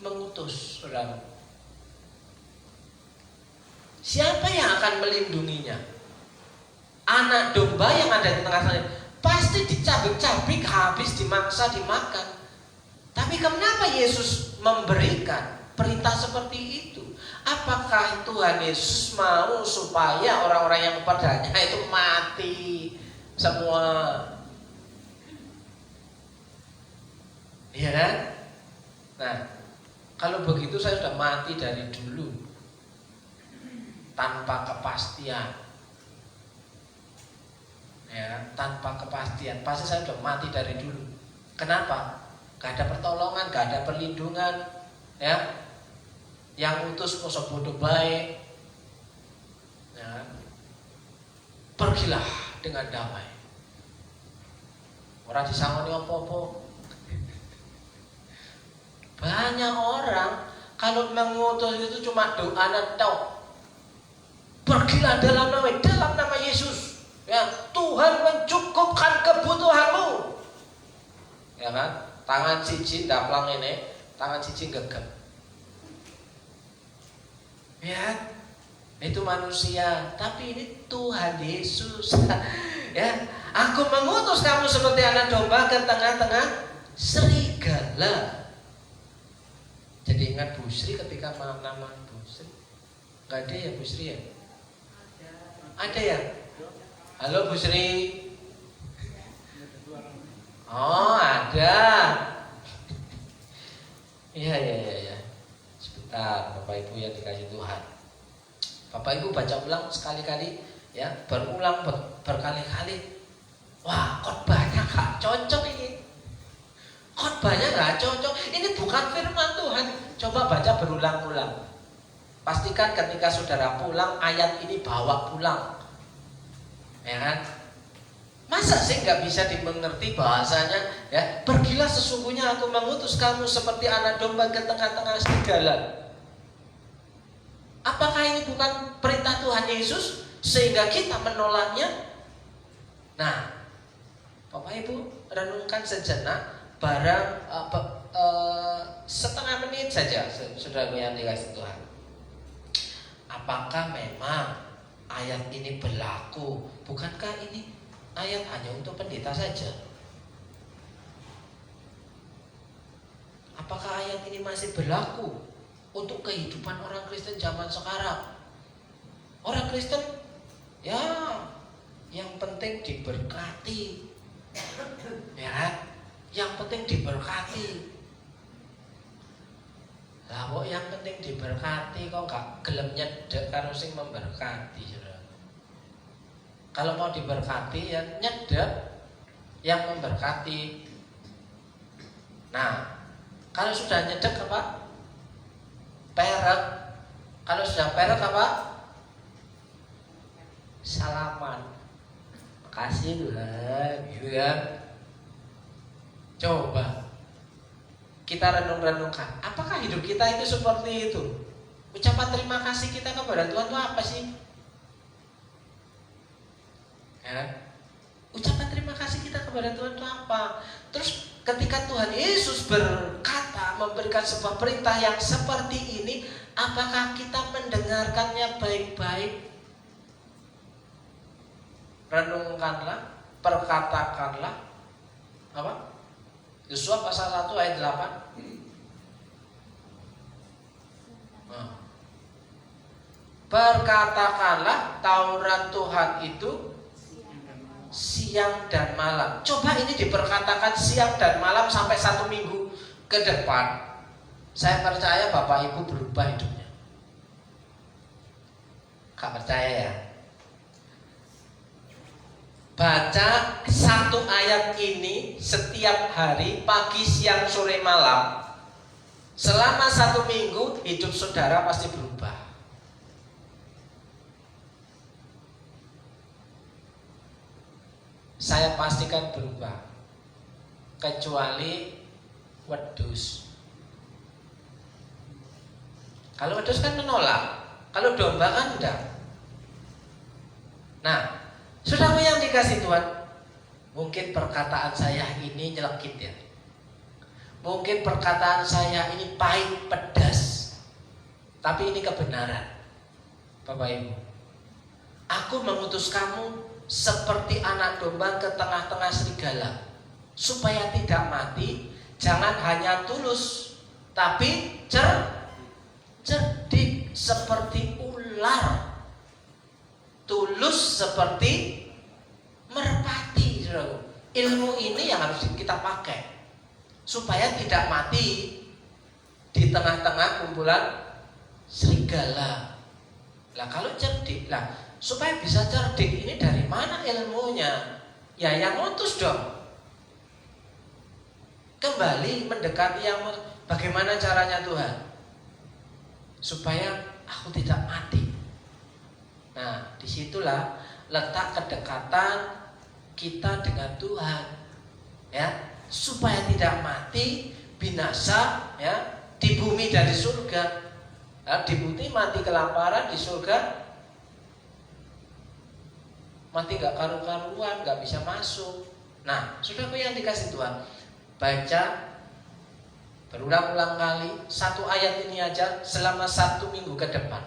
mengutus, saudara. Siapa yang akan melindunginya? Anak domba yang ada di tengah serigala pasti dicabik-cabik, habis dimangsa, dimakan. Tapi kenapa Yesus memberikan perintah seperti itu? Apakah Tuhan Yesus mau supaya orang-orang yang kepadanya itu mati semua? Iya kan? Nah, kalau begitu saya sudah mati dari dulu tanpa kepastian. Ya, tanpa kepastian. Pasti saya sudah mati dari dulu. Kenapa? Gak ada pertolongan, gak ada perlindungan, ya. Yang utus kosok bodoh baik, ya. Pergilah dengan damai. Orang disangoni opo-opo. Banyak orang kalau mengutus itu cuma doa dan tok. Pergilah dalam nama Yesus. Ya, Tuhan mencukupkan kebutuhanmu. Ya kan? Tangan siji ndaplang ini, tangan siji gegep. Ya, itu manusia, tapi ini Tuhan Yesus. Ya, aku mengutus kamu seperti anak domba ke tengah-tengah serigala. Jadi ingat Bu Sri ketika nama Bu Sri. Gak ada ya Bu Sri ya? Ada ya? Halo Bu Sri. Oh, ada. Iya. Sebentar, Bapak Ibu yang dikasih Tuhan. Bapak Ibu baca ulang sekali-kali ya berulang berkali-kali. Wah, khotbahnya gak cocok ini. Khotbahnya gak cocok. Ini bukan firman Tuhan. Coba baca berulang-ulang. Pastikan ketika saudara pulang ayat ini bawa pulang. Ya kan? Masa sih nggak bisa dimengerti bahasanya? Ya, pergilah sesungguhnya aku mengutus kamu seperti anak domba ke tengah-tengah serigala. Apakah ini bukan perintah Tuhan Yesus sehingga kita menolaknya? Nah, Bapak Ibu renungkan sejenak, barang setengah menit saja, saudara yang dikasih Tuhan. Apakah memang ayat ini berlaku? Bukankah ini ayat hanya untuk pendeta saja? Apakah ayat ini masih berlaku untuk kehidupan orang Kristen zaman sekarang? Orang Kristen, ya, yang penting diberkati, ya, yang penting diberkati. Lah, kok yang penting diberkati kok gak gelem nyedek karo sing memberkati, saudara. Kalau mau diberkati ya nyedek yang memberkati. Nah, kalau sudah nyedek apa? Perek. Kalau sudah perek apa? Salaman. Makasih Tuhan, gitu kan? Coba kita renung-renungkan, apakah hidup kita itu seperti itu? Ucapan terima kasih kita kepada Tuhan itu apa sih? Ya. Ucapan terima kasih kita kepada Tuhan itu apa? Terus ketika Tuhan Yesus berkata, memberikan sebuah perintah yang seperti ini, apakah kita mendengarkannya baik-baik? Renungkanlah, perkatakanlah. Apa? Yosua pasal 1 ayat 8. Nah. Berkatakanlah Taurat Tuhan itu siang dan malam. Coba ini diperkatakan siang dan malam sampai 1 minggu ke depan. Saya percaya Bapak Ibu berubah hidupnya. Gak percaya ya? Baca 1 ayat ini setiap hari, pagi, siang, sore, malam. Selama 1 minggu, hidup saudara pasti berubah. Saya pastikan berubah. Kecuali wedus. Kalau wedus kan menolak. Kalau domba kan enggak. Nah, saudara yang dikasih Tuhan, mungkin perkataan saya ini nyelekit ya. Mungkin perkataan saya ini pahit, pedas. Tapi ini kebenaran. Bapak Ibu, aku mengutus kamu seperti anak domba ke tengah-tengah serigala, supaya tidak mati. Jangan hanya tulus, tapi cerdik seperti ular, tulus seperti merpati. Ilmu ini yang harus kita pakai supaya tidak mati di tengah-tengah kumpulan serigala. Lah kalau cerdik, lah supaya bisa cerdik ini dari mana ilmunya? Ya yang ngutus dong. Kembali mendekati yang bagaimana caranya Tuhan? Supaya aku tidak mati. Nah, disitulah letak kedekatan kita dengan Tuhan, ya, supaya tidak mati, binasa, ya, di bumi dari surga. Nah, di bumi mati kelaparan, di surga mati gak karu-karuan, gak bisa masuk. Nah, saudaraku yang dikasih Tuhan, baca berulang-ulang kali 1 ayat ini aja selama 1 minggu ke depan.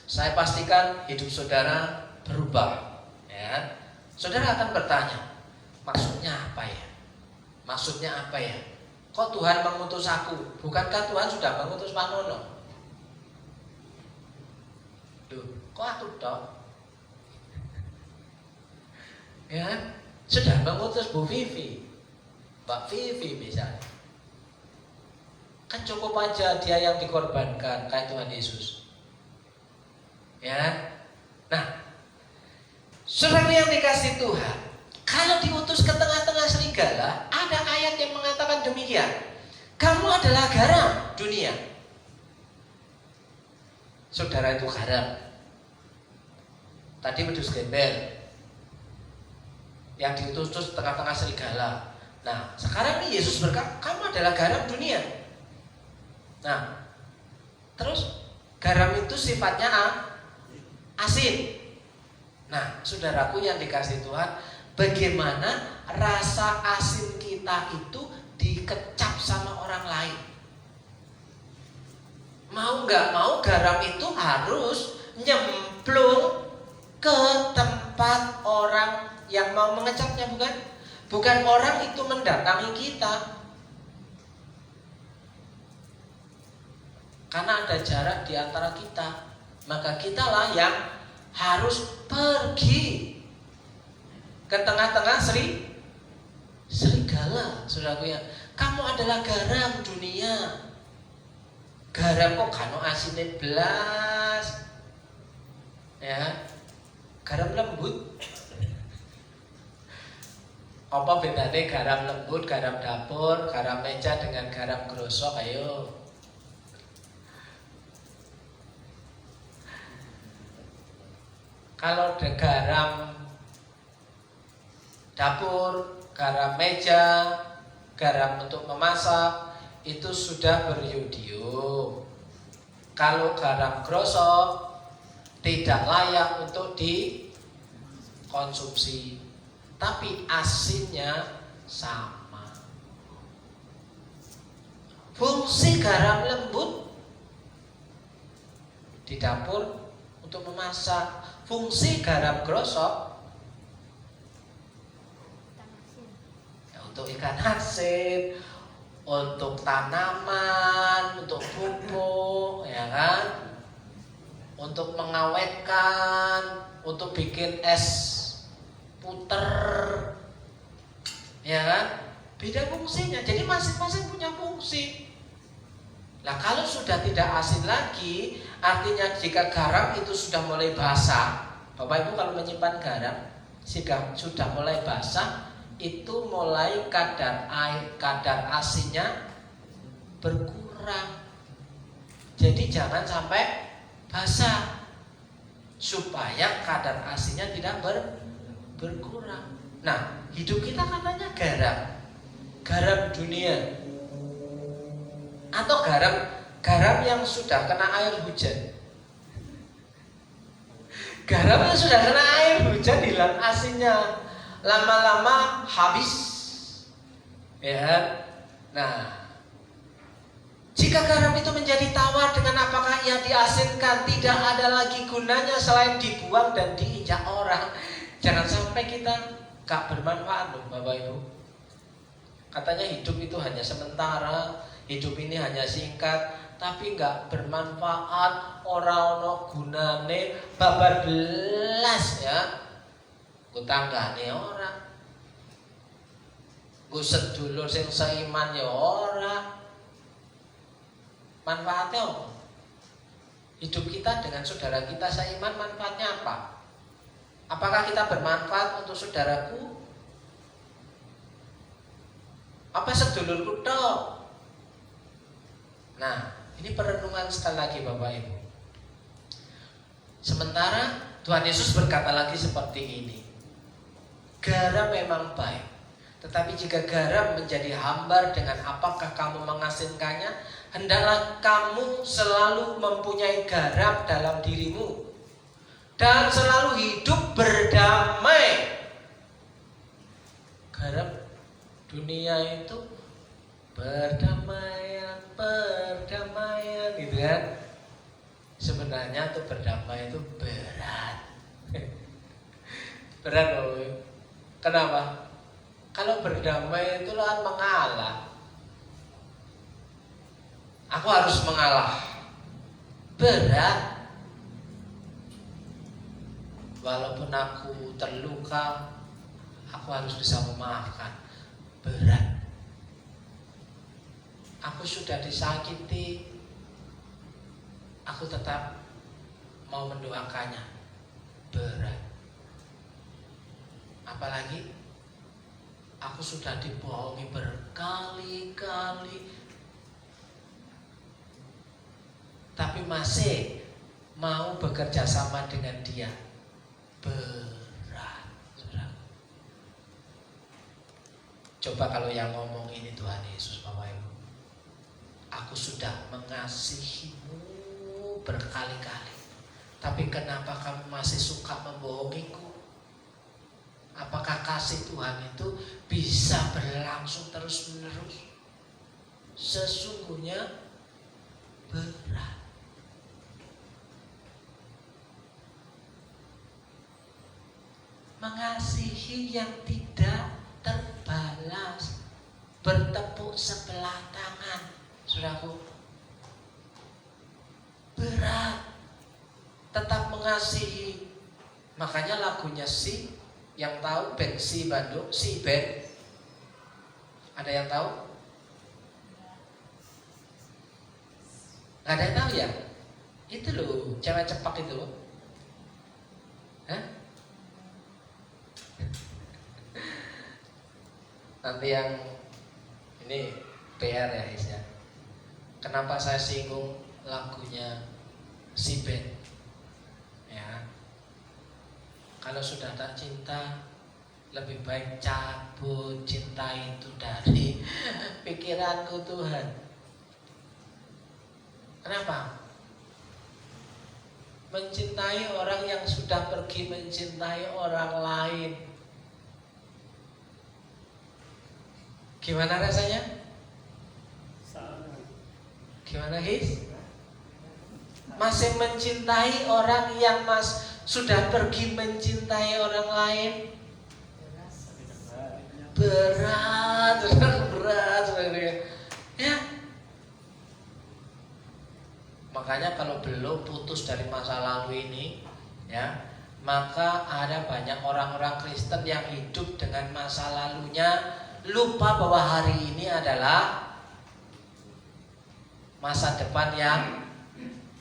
Saya pastikan hidup saudara berubah, ya. Saudara akan bertanya, maksudnya apa ya? Maksudnya apa ya? Kok Tuhan mengutus aku? Bukankah Tuhan sudah mengutus Pak Nono? Duh, kok aku toh? Ya, sudah mengutus Bu Vivi, Mbak Vivi misalnya. Kan cukup aja dia yang dikorbankan kayak Tuhan Yesus. Ya. Nah, Saudara yang dikasih Tuhan, kalau diutus ke tengah-tengah serigala, ada ayat yang mengatakan demikian. Kamu adalah garam dunia. Saudara itu garam. Tadi wedhus gembel yang diutus ke tengah-tengah serigala. Nah, sekarang ini Yesus berkata, kamu adalah garam dunia. Nah, terus garam itu sifatnya asin. Nah, saudaraku yang dikasih Tuhan, bagaimana rasa asin kita itu dikecap sama orang lain? Mau nggak mau garam itu harus nyemplung ke tempat orang yang mau mengecapnya, bukan orang itu mendatangi kita. Karena ada jarak di antara kita, maka kitalah yang harus pergi ke tengah-tengah serigala. Saudaraku ya, kamu adalah garam dunia. Garam kok kano asine blas. Ya. Garam lembut. Apa bedanya garam lembut, garam dapur, garam meja dengan garam grosok? Ayo. Kalau ada garam dapur, garam meja, garam untuk memasak, itu sudah beriodium. Kalau garam grosok tidak layak untuk dikonsumsi, tapi asinnya sama. Fungsi garam lembut di dapur untuk memasak, fungsi garam grosok ya, untuk ikan asin, untuk tanaman, untuk pupuk, ya kan? Untuk mengawetkan, untuk bikin es puter, ya kan? Beda fungsinya. Jadi masing-masing punya fungsi. Nah, kalau sudah tidak asin lagi, artinya jika garam itu sudah mulai basah. Bapak Ibu kalau menyimpan garam, jika sudah mulai basah, itu mulai kadar asinnya berkurang. Jadi jangan sampai basah supaya kadar asinnya tidak berkurang. Nah, hidup kita katanya garam dunia, atau garam yang sudah kena air hujan. Garam yang sudah kena air hujan hilang asinnya, lama-lama habis. Ya. Nah, jika garam itu menjadi tawar, dengan apakah ia diasinkan? Tidak ada lagi gunanya selain dibuang dan diinjak orang. Jangan sampai kita gak bermanfaat loh Bapak Ibu. Katanya hidup itu hanya sementara, hidup ini hanya singkat, tapi gak bermanfaat, ora ono gunane, babar belas ya. Ku tanggane orang, ku sedulur sing seiman ya ora. Manfaatnya apa? Hidup kita dengan saudara kita seiman, manfaatnya apa? Apakah kita bermanfaat untuk saudaraku? Apa sedulurku tok? Nah, ini perenungan sekali lagi Bapak Ibu. Sementara Tuhan Yesus berkata lagi seperti ini. Garam memang baik, tetapi jika garam menjadi hambar, dengan apakah kamu mengasinkannya? Hendaklah kamu selalu mempunyai garam dalam dirimu dan selalu hidup berdamai. Garam dunia itu perdamaian gitu kan. Sebenarnya tuh berdamai itu berat. Berat loh. Kenapa? Kalau berdamai itu kan mengalah. Aku harus mengalah. Berat. Walaupun aku terluka, aku harus bisa memaafkan. Berat. Aku sudah disakiti, aku tetap mau mendoakannya. Berat. Apalagi aku sudah dibohongi berkali-kali, tapi masih mau bekerja sama dengan dia. Berat, saudara. Coba kalau yang ngomong ini Tuhan Yesus, Bapak Ibu, aku sudah mengasihimu berkali-kali, tapi kenapa kamu masih suka membohongiku? Apakah kasih Tuhan itu bisa berlangsung terus-menerus? Sesungguhnya berat. Mengasihi yang tidak terbalas, bertepuk sebelah tangan, saudaraku, berat. Tetap mengasihi. Makanya lagunya Si, yang tahu band Si Bandung, Si Band, ada yang tahu? Gak ada yang tahu ya? Itu loh, cewek cepak itu loh. Hah? Nanti yang ini PR ya Is ya. Kenapa saya singgung lagunya Si Band? Ya, kalau sudah tak cinta, lebih baik cabut cinta itu dari pikiranku Tuhan. Kenapa? Mencintai orang yang sudah pergi mencintai orang lain, gimana rasanya? Gimana His? Masih mencintai orang yang sudah pergi mencintai orang lain? Berat, berat, ya. Makanya kalau belum putus dari masa lalu ini, ya, maka ada banyak orang-orang Kristen yang hidup dengan masa lalunya, lupa bahwa hari ini adalah masa depan yang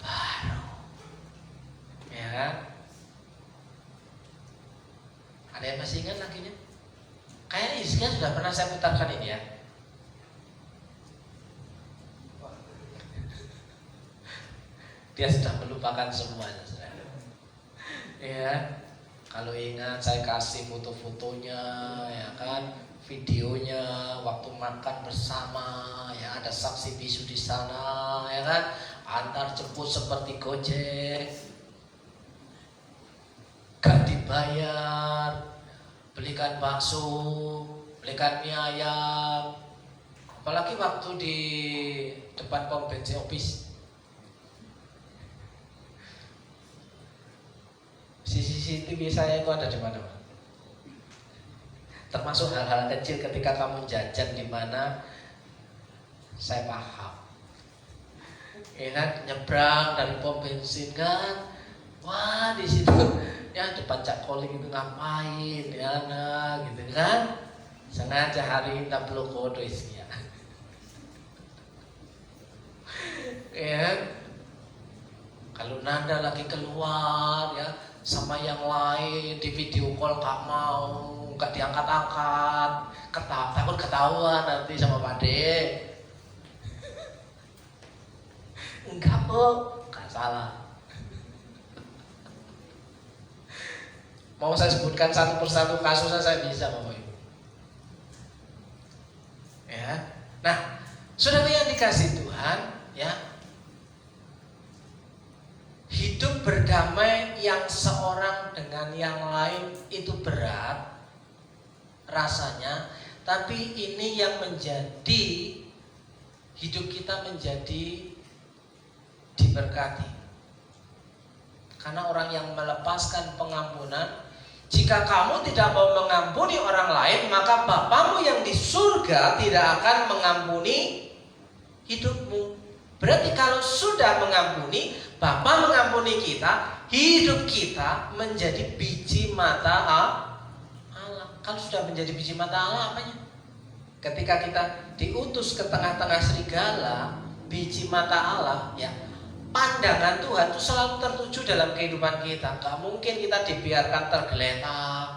baru, ya kan? Ada yang masih ingat lagunya? Kayaknya Hizkia sudah pernah saya putarkan ini ya. Dia sudah melupakan semuanya, ya. Kalau ingat saya kasih foto-fotonya, ya kan, videonya waktu makan bersama, ya, ada saksi bisu di sana, ya kan, antar jemput seperti Gojek, gak dibayar, belikan bakso, belikan mie ayam, apalagi waktu di depan pom bensin Opis. CCTV saya itu ada di mana? Termasuk hal-hal kecil ketika kamu jajan di mana, saya paham. Ya kan, nyebrang dari pom bensin kan, wah di situ ya depan Cak Koling itu ngapain ya, nah, gitu kan? Sengaja hari ini tablo kodo isinya. Ya, kalau Nanda lagi keluar ya sama yang lain di video call gak mau, gak diangkat-angkat, takut ketahuan nanti sama Pak De. Enggak kok, gak salah. Mau saya sebutkan satu persatu kasusnya, saya bisa Bapak Ibu. Ya, nah, saudara yang dikasih Tuhan, ya, hidup berdamai yang seorang dengan yang lain itu berat rasanya, tapi ini yang menjadi hidup kita menjadi diberkati. Karena orang yang melepaskan pengampunan, jika kamu tidak mau mengampuni orang lain, maka Bapamu yang di surga tidak akan mengampuni hidupmu. Berarti kalau sudah mengampuni, Bapa mengampuni kita, hidup kita menjadi biji mata Allah. Kalau sudah menjadi biji mata Allah, apanya? Ketika kita diutus ke tengah-tengah serigala, biji mata Allah, ya, pandangan Tuhan itu selalu tertuju dalam kehidupan kita. Gak mungkin kita dibiarkan tergeletak,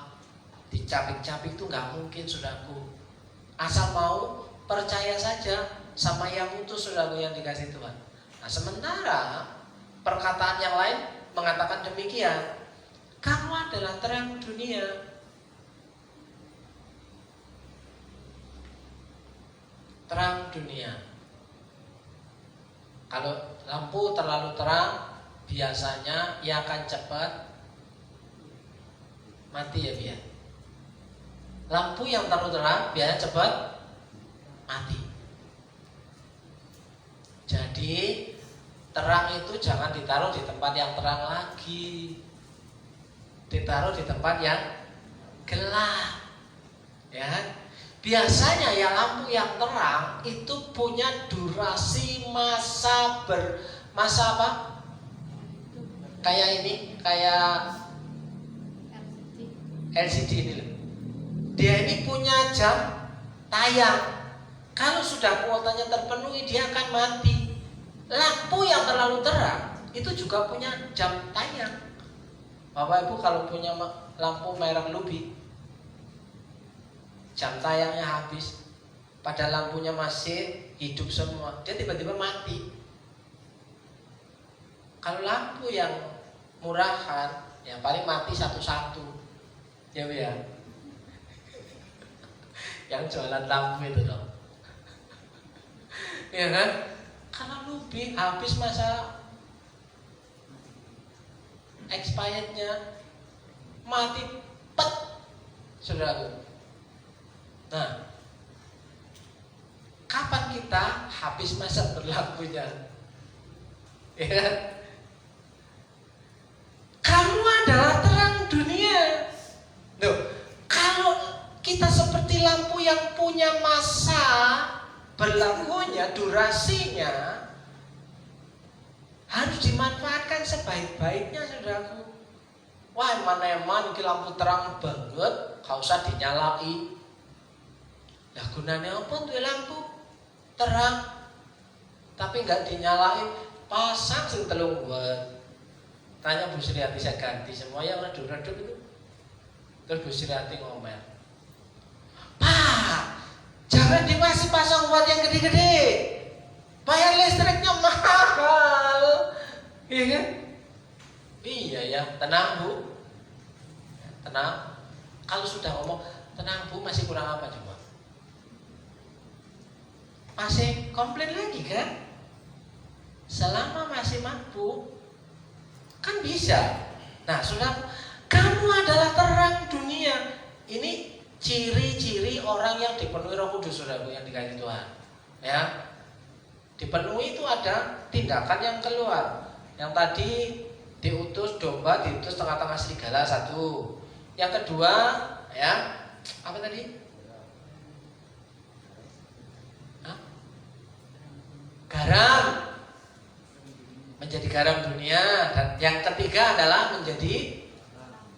dicapik-capik itu nggak mungkin, saudaraku. Asal mau, percaya saja sama yang utus, saudaraku, yang dikasih Tuhan. Nah, sementara perkataan yang lain mengatakan demikian, kamu adalah terang dunia. Terang dunia. Kalau lampu terlalu terang, biasanya ia akan cepat mati ya biar. Lampu yang terlalu terang biasanya cepat mati. Jadi terang itu jangan ditaruh di tempat yang terang lagi, ditaruh di tempat yang gelap. Ya, biasanya ya lampu yang terang itu punya durasi masa apa? Kayak ini, kayak LCD ini loh. Dia ini punya jam tayang. Kalau sudah kuotanya terpenuhi, dia akan mati. Lampu yang terlalu terang itu juga punya jam tayang. Bapak Ibu kalau punya lampu merek Lubi, jam tayangnya habis, pada lampunya masih hidup semua, dia tiba-tiba mati. Kalau lampu yang murahan, ya paling mati satu-satu, ya Bu ya. Yang jualan lampu itu dong, ya kan? Kalau Lubi habis masa expirednya, mati pet, saudaraku. Nah, kapan kita habis masa berlakunya? Ya, kamu adalah terang dunia. Loh, kalau kita seperti lampu yang punya masa berlakunya, durasinya, harus dimanfaatkan sebaik-baiknya, saudaraku. Wah, eman-eman ini lampu terang banget, gak usah dinyalain. Lah gunanya apa tuh lampu terang tapi nggak dinyalain, pasang sing telung buat. Tanya Bu Sriati, saya ganti semua yang redup-redup itu. Terus Bu Sriati ngomel, Pak, jangan dikasih pasang watt yang gede-gede, bayar listriknya mahal. Iya kan? Iya ya, tenang Bu, tenang. Kalau sudah ngomong tenang Bu, masih kurang apa coba? Masih komplain lagi kan? Selama masih mampu kan bisa. Nah, sudah, kamu adalah terang dunia. Ini ciri-ciri orang yang dipenuhi Roh Kudus, saudaraku, yang dikasihi Tuhan. Ya, dipenuhi itu ada tindakan yang keluar. Yang tadi diutus domba, diutus tengah-tengah serigala, satu. Yang kedua, ya, apa tadi? Garam, menjadi garam dunia. Dan yang ketiga adalah menjadi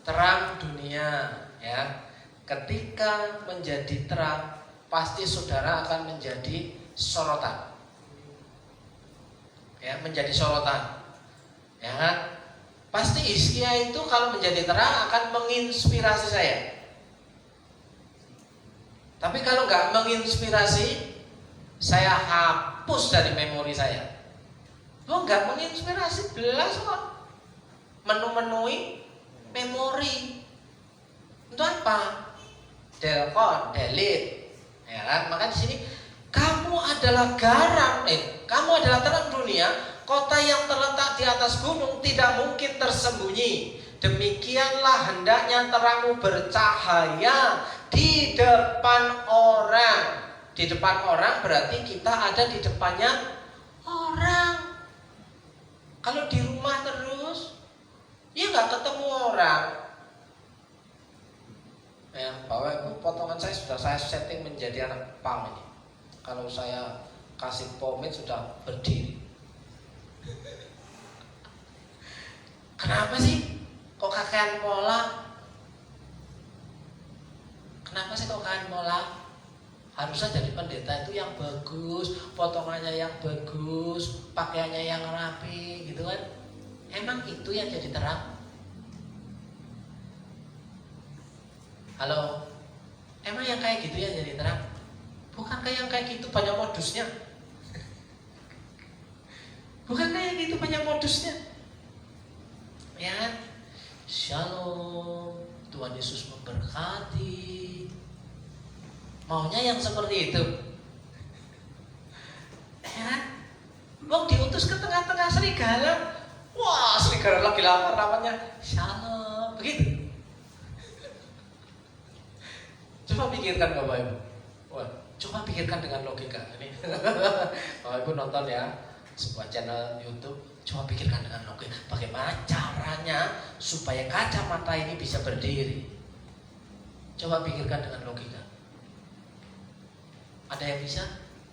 terang dunia. Ya, ketika menjadi terang, pasti saudara akan menjadi sorotan. Ya, menjadi sorotan. Ya, pasti Hizkia itu kalau menjadi terang akan menginspirasi saya. Tapi kalau nggak menginspirasi, saya hapus dari memori saya. Lo nggak menginspirasi, belas kok. Menu-menui memori. Itu apa? Delete. Ya kan? Maka di sini kamu adalah garam. Kamu adalah terang dunia. Kota yang terletak di atas gunung tidak mungkin tersembunyi. Demikianlah hendaknya terangmu bercahaya di depan orang. Di depan orang berarti kita ada di depannya orang. Kalau di rumah terus, ya nggak ketemu orang. Ya, Bapak Ibu, potongan saya sudah saya setting menjadi anak pang ini. Kalau saya kasih pomade sudah berdiri. Kenapa sih? Kok kakean pola? Kenapa sih kok kakean pola? Harusnya jadi pendeta itu yang bagus, potongannya yang bagus, pakaiannya yang rapi, gitu kan? Emang itu yang jadi terang? Halo, emang yang kayak gitu ya jadi terang? Bukankah yang kayak gitu banyak modusnya? Bukankah yang gitu banyak modusnya? Ya, shalom, Tuhan Yesus memberkati. Maunya yang seperti itu. Ya, mau diutus ke tengah-tengah serigala. Wah, serigala lagi lapar namanya. Shalom, begitu. Coba pikirkan Bapak Ibu. Wah, coba pikirkan dengan logika ini. Bapak Ibu nonton ya sebuah channel YouTube. Coba pikirkan dengan logika. Bagaimana caranya supaya kacamata ini bisa berdiri? Coba pikirkan dengan logika. Ada yang bisa?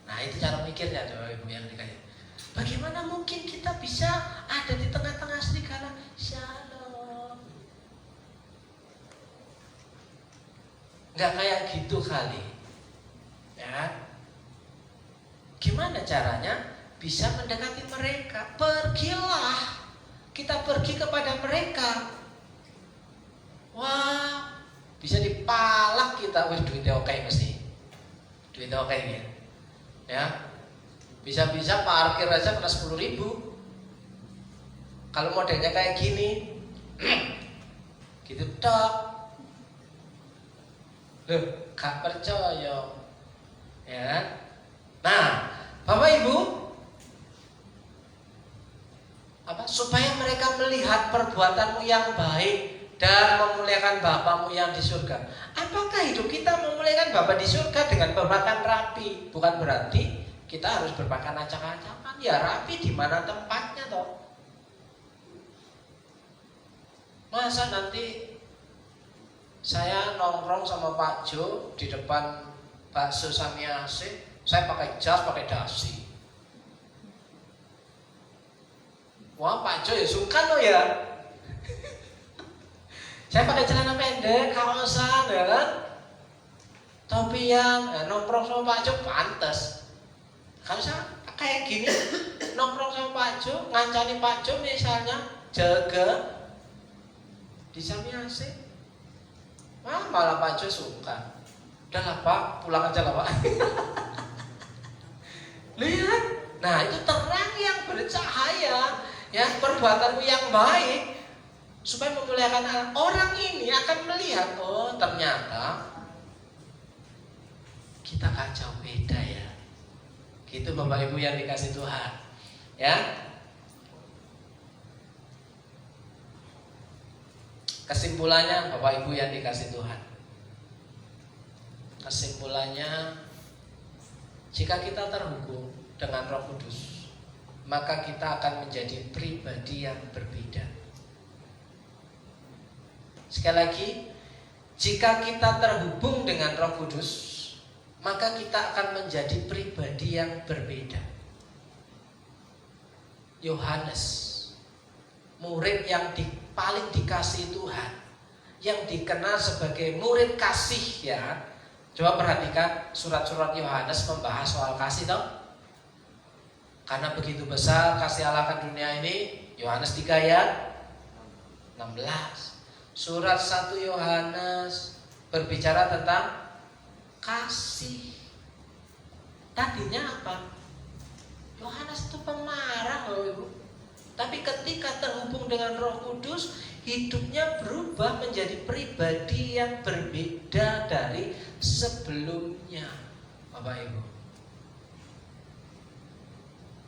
Nah, itu cara mikirnya Bapak Ibu yang dikasih. Bagaimana mungkin kita bisa ada di tengah-tengah serigala? Shalom. Nggak kayak gitu kali. Ya. Gimana caranya bisa mendekati mereka? Pergilah. Kita pergi kepada mereka. Wah, bisa dipalak kita. Wih, duitnya oke mesti. Duitnya oke ya. Ya. Bisa-bisa parkir aja kena 10.000. Kalau modelnya kayak gini, gitu tok. Loh, gak percaya. Ya. Nah, Bapak Ibu, supaya mereka melihat perbuatanmu yang baik dan memuliakan Bapamu yang di surga. Apakah hidup kita memuliakan Bapa di surga dengan berpakaian rapi? Bukan berarti kita harus berpakaian acak-acakan. Ya rapi di mana tempatnya toh. Masa nanti saya nongkrong sama Pak Jo di depan bakso Samiase, saya pakai jas, pakai dasi. Wah, Pak Jo ya sungkan loh ya. Saya pakai celana pendek, kaosan ya kan, topian, nongkrong sama Pak Jo pantes. Kalau saya kayak gini, nongkrong sama Pak Jo, ngancani Pak Jo misalnya jaga di Samiase, malah Pak Jo suka. Udah lah Pak, pulang aja lah Pak. Lihat, nah itu terang yang bercahaya, ya perbuatanmu yang baik supaya memuliakan orang ini akan melihat, oh ternyata kita kacau beda ya. Gitu Bapak Ibu yang dikasih Tuhan. Ya. Kesimpulannya Bapak Ibu yang dikasih Tuhan. Kesimpulannya, jika kita terhubung dengan Roh Kudus, maka kita akan menjadi pribadi yang berbeda. Sekali lagi, jika kita terhubung dengan Roh Kudus, maka kita akan menjadi pribadi yang berbeda. Yohanes, murid yang paling dikasih Tuhan, yang dikenal sebagai murid kasih ya. Coba perhatikan surat-surat Yohanes membahas soal kasih toh. Karena begitu besar kasih Allah akan dunia ini, Yohanes 3 ayat 16. Surat 1 Yohanes berbicara tentang kasih. Tadinya apa? Yohanes itu pemarah loh Ibu. Tapi ketika terhubung dengan Roh Kudus, hidupnya berubah menjadi pribadi yang berbeda dari sebelumnya. Bapak Ibu,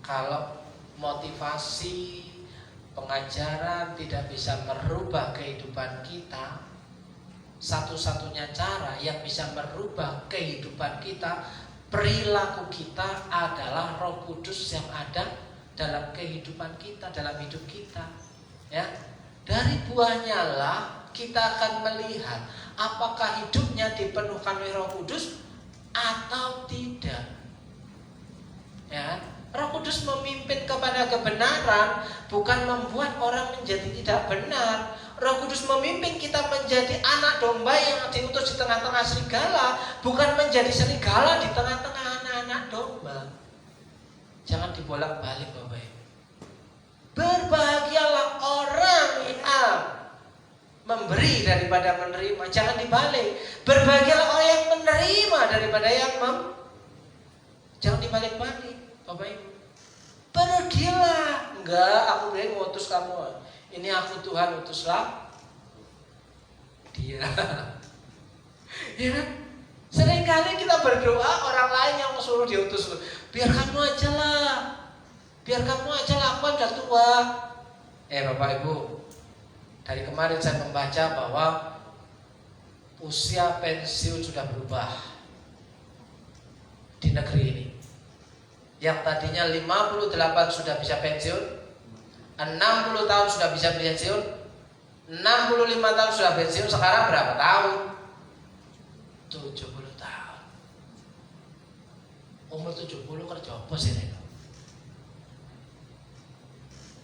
kalau motivasi pengajaran tidak bisa merubah kehidupan kita, satu-satunya cara yang bisa merubah kehidupan kita, perilaku kita adalah Roh Kudus yang ada dalam kehidupan kita, dalam hidup kita. Ya, dari buahnya lah kita akan melihat apakah hidupnya dipenuhkan oleh Roh Kudus atau tidak. Ya, Roh Kudus memimpin kepada kebenaran, bukan membuat orang menjadi tidak benar. Roh Kudus memimpin kita menjadi anak domba yang diutus di tengah-tengah serigala, bukan menjadi serigala di tengah-tengah anak-anak domba. Jangan dibolak-balik Bapak Ibu. Berbahagialah orang yang memberi daripada menerima. Jangan dibalik. Berbahagialah orang yang menerima daripada yang jangan dibalik-balik, Bapak Ibu. Pergilah. Enggak, aku beri ngutus kamu. Ini aku Tuhan, utuslah dia. Ya kan? Seringkali kita berdoa orang lain yang suruh diutus. Biar kamu aja lah. Biar kamu aja lah, aku kan udah tua. Bapak Ibu, dari kemarin saya membaca bahwa usia pensiun sudah berubah di negeri ini. Yang tadinya 58 sudah bisa pensiun, 60 tahun sudah bisa pensiun, 65 tahun sudah pensiun. Sekarang berapa tahun? 70 tahun. Umur 70 kerja apa sih ini?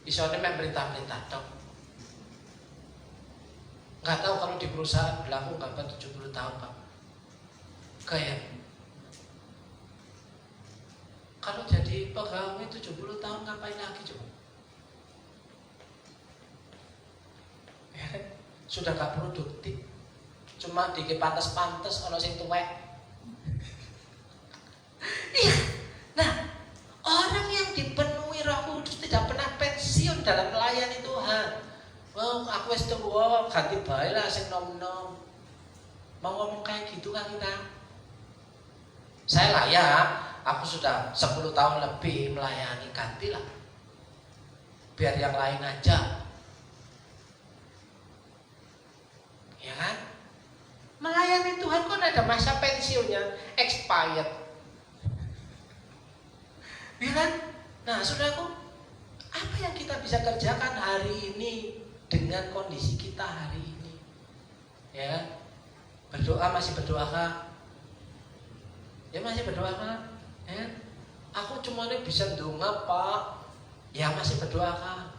Isone mek perintah-perintah dong. Nggak tahu kalau di perusahaan berlaku nggak 70 tahun Pak. Kayak kalau jadi pegawai 70 tahun ngapain lagi coba? Ya, sudah gak produktif. Cuma dikit pantes-pantes ono sing tuwek. Iya. Nah, orang yang dipenuhi Roh Kudus tidak pernah pensiun dalam melayani Tuhan. Oh, aku wis tuwa, ganti bae lah sing nom-nom. Mau ngomong kayak gitu kan kita? Saya layak. Aku sudah 10 tahun lebih melayani, gantilah. Biar yang lain aja. Ya kan? Melayani Tuhan kan ada masa pensiunnya, expired. Ya kan? Nah, saudaraku, apa yang kita bisa kerjakan hari ini dengan kondisi kita hari ini? Ya, berdoa masih berdoa kah? Ya masih berdoa kah? Ya, aku cuma bisa ndonga Pak. Ya masih berdoa kah?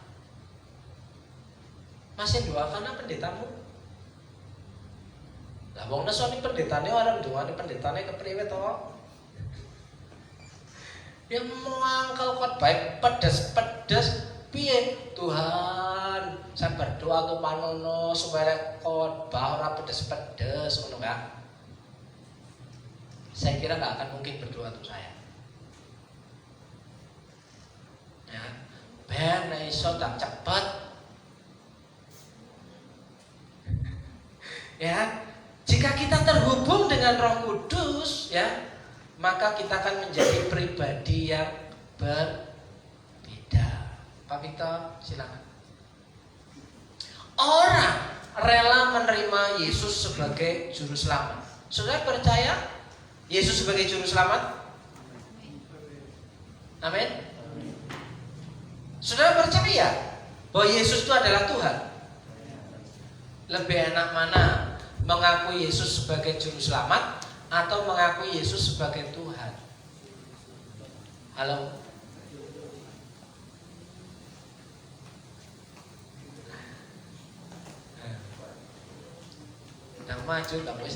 Masih doakan apa pendetamu? Lah wong nesoni pendetane orang ndongane pendetane kepriwe to? Ya mau angkel kot baik pedes-pedes piye Tuhan, saya berdoa tuh panono supaya khotbah ora pedes-pedes ngono enggak? Saya kira nggak akan mungkin berdoa tuh saya. Ya, ben iso tak cepet. Ya, jika kita terhubung dengan Roh Kudus, ya, maka kita akan menjadi pribadi yang berbeda. Pak Victor, silakan. Orang rela menerima Yesus sebagai juru selamat. Saudara percaya Yesus sebagai juru selamat? Amin. Saudara percaya bahwa Yesus itu adalah Tuhan? Lebih enak mana? Mengakui Yesus sebagai juru selamat atau mengakui Yesus sebagai Tuhan? Halo? Udah maju kamu.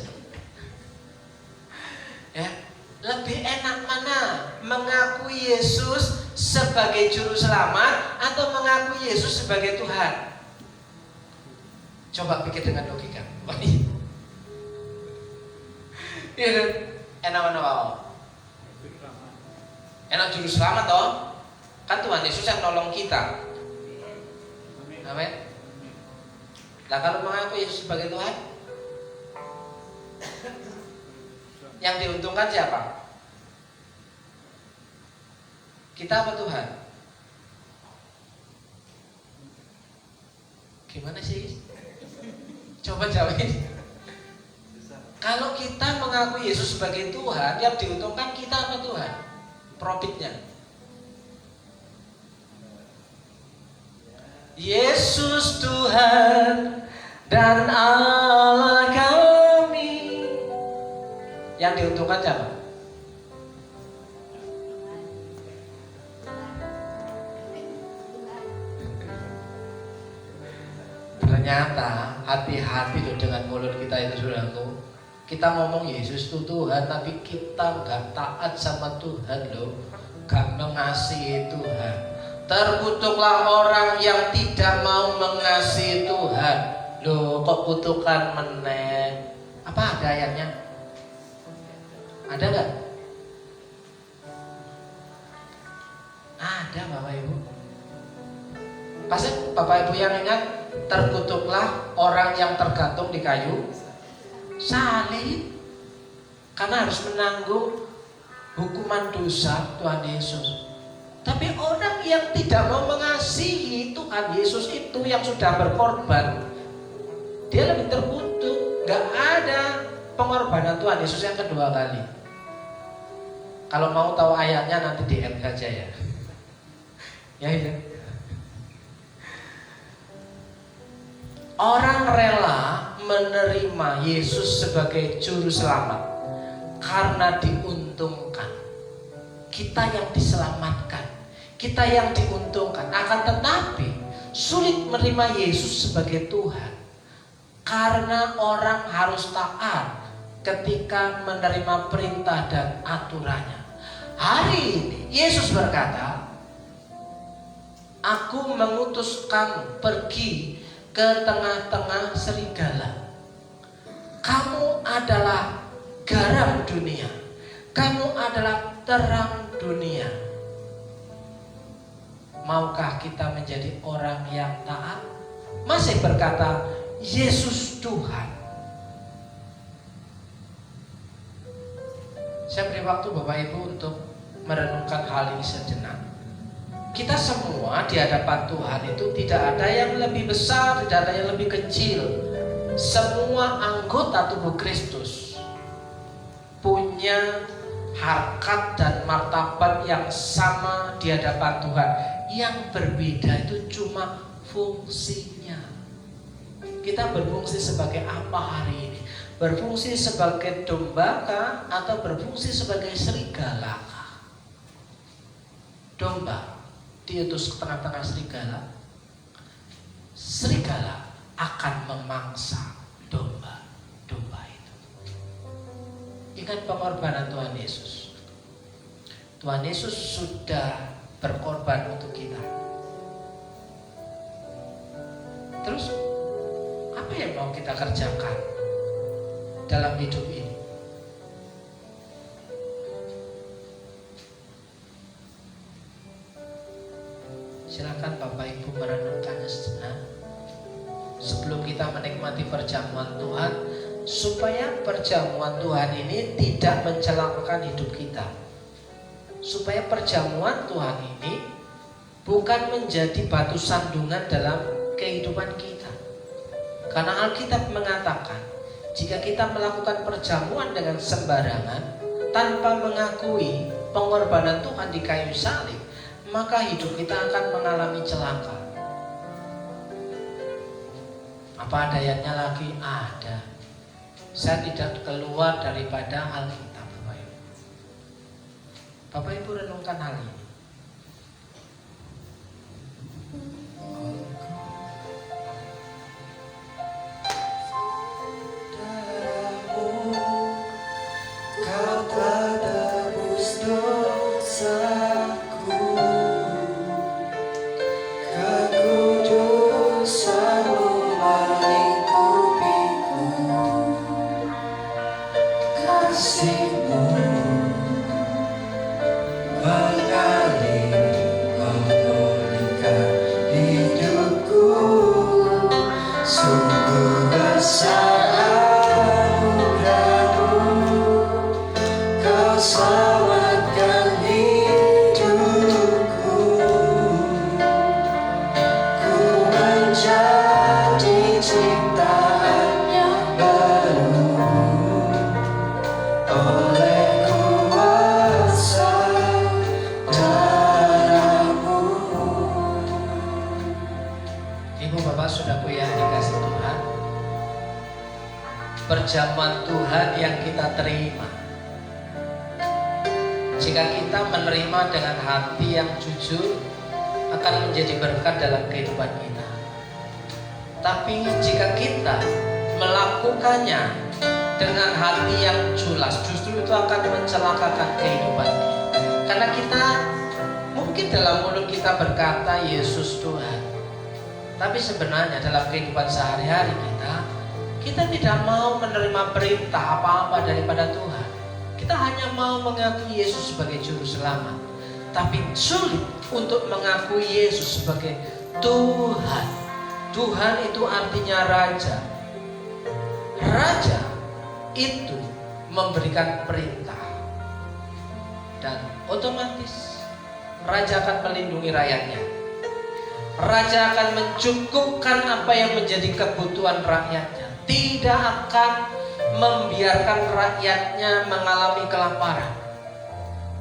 Ya, lebih enak mana? Mengakui Yesus sebagai juru selamat atau mengakui Yesus sebagai Tuhan? Coba pikir dengan logika. Enak mana kau? Enak juru selamat toh? Kan Tuhan Yesus yang nolong kita. Amin. Nah kalau mengaku Yesus sebagai Tuhan, yang diuntungkan siapa? Kita apa Tuhan? Gimana sih? Coba jawabin. Kalau kita mengakui Yesus sebagai Tuhan, yang diuntungkan kita apa Tuhan? Profitnya. Yesus Tuhan dan Allah kami. Yang diuntungkan siapa? Ternyata hati-hati loh dengan mulut kita itu, saudaraku. Kita ngomong Yesus itu Tuhan, tapi kita nggak taat sama Tuhan loh, nggak mengasihi Tuhan. Terkutuklah orang yang tidak mau mengasihi Tuhan. Loh, kok kok kutukan meneh. Apa ada ayatnya? Ada nggak? Ada Bapak Ibu. Pasti Bapak Ibu yang ingat, terkutuklah orang yang tergantung di kayu salib, karena harus menanggung hukuman dosa Tuhan Yesus. Tapi orang yang tidak mau mengasihi Tuhan Yesus itu, yang sudah berkorban, dia lebih terkutuk. Gak ada pengorbanan Tuhan Yesus yang kedua kali. Kalau mau tahu ayatnya nanti DM saja ya. Ya. Orang rela menerima Yesus sebagai juru selamat karena diuntungkan. Kita yang diselamatkan, kita yang diuntungkan. Akan tetapi sulit menerima Yesus sebagai Tuhan karena orang harus taat ketika menerima perintah dan aturannya. Hari ini Yesus berkata, aku mengutus kamu pergi ke tengah-tengah serigala. Kamu adalah garam dunia. Kamu adalah terang dunia. Maukah kita menjadi orang yang taat? Masih berkata, Yesus Tuhan. Saya beri waktu Bapak Ibu untuk merenungkan hal ini sejenak. Kita semua di hadapan Tuhan itu tidak ada yang lebih besar, tidak ada yang lebih kecil. Semua anggota tubuh Kristus punya harkat dan martabat yang sama di hadapan Tuhan. Yang berbeda itu cuma fungsinya. Kita berfungsi sebagai apa hari ini? Berfungsi sebagai domba kah, atau berfungsi sebagai serigala kah? Domba diutus ke tengah-tengah serigala. Serigala akan memangsa domba itu. Ingat pengorbanan Tuhan Yesus. Tuhan Yesus sudah berkorban untuk kita. Terus apa yang mau kita kerjakan dalam hidup ini? Silakan Bapak Ibu merenungkannya sejenak sebelum kita menikmati perjamuan Tuhan, supaya perjamuan Tuhan ini tidak mencelakakan hidup kita, supaya perjamuan Tuhan ini bukan menjadi batu sandungan dalam kehidupan kita. Karena Alkitab mengatakan, jika kita melakukan perjamuan dengan sembarangan tanpa mengakui pengorbanan Tuhan di kayu salib, maka hidup kita akan mengalami celaka. Apa ada ayatnya lagi? Ada. Saya tidak keluar daripada Alkitab, Bapak Ibu. Bapak Ibu renungkan hal ini. Perjamuan Tuhan yang kita terima, jika kita menerima dengan hati yang jujur, akan menjadi berkat dalam kehidupan kita. Tapi jika kita melakukannya dengan hati yang culas, justru itu akan mencelakakan kehidupan kita. Karena kita mungkin dalam mulut kita berkata Yesus Tuhan, tapi sebenarnya dalam kehidupan sehari-hari kita Kita tidak mau menerima perintah apa-apa daripada Tuhan. Kita hanya mau mengakui Yesus sebagai juru selamat, tapi sulit untuk mengakui Yesus sebagai Tuhan. Tuhan itu artinya raja. Raja itu memberikan perintah, dan otomatis raja akan melindungi rakyatnya. Raja akan mencukupkan apa yang menjadi kebutuhan rakyatnya. Tidak akan membiarkan rakyatnya mengalami kelaparan.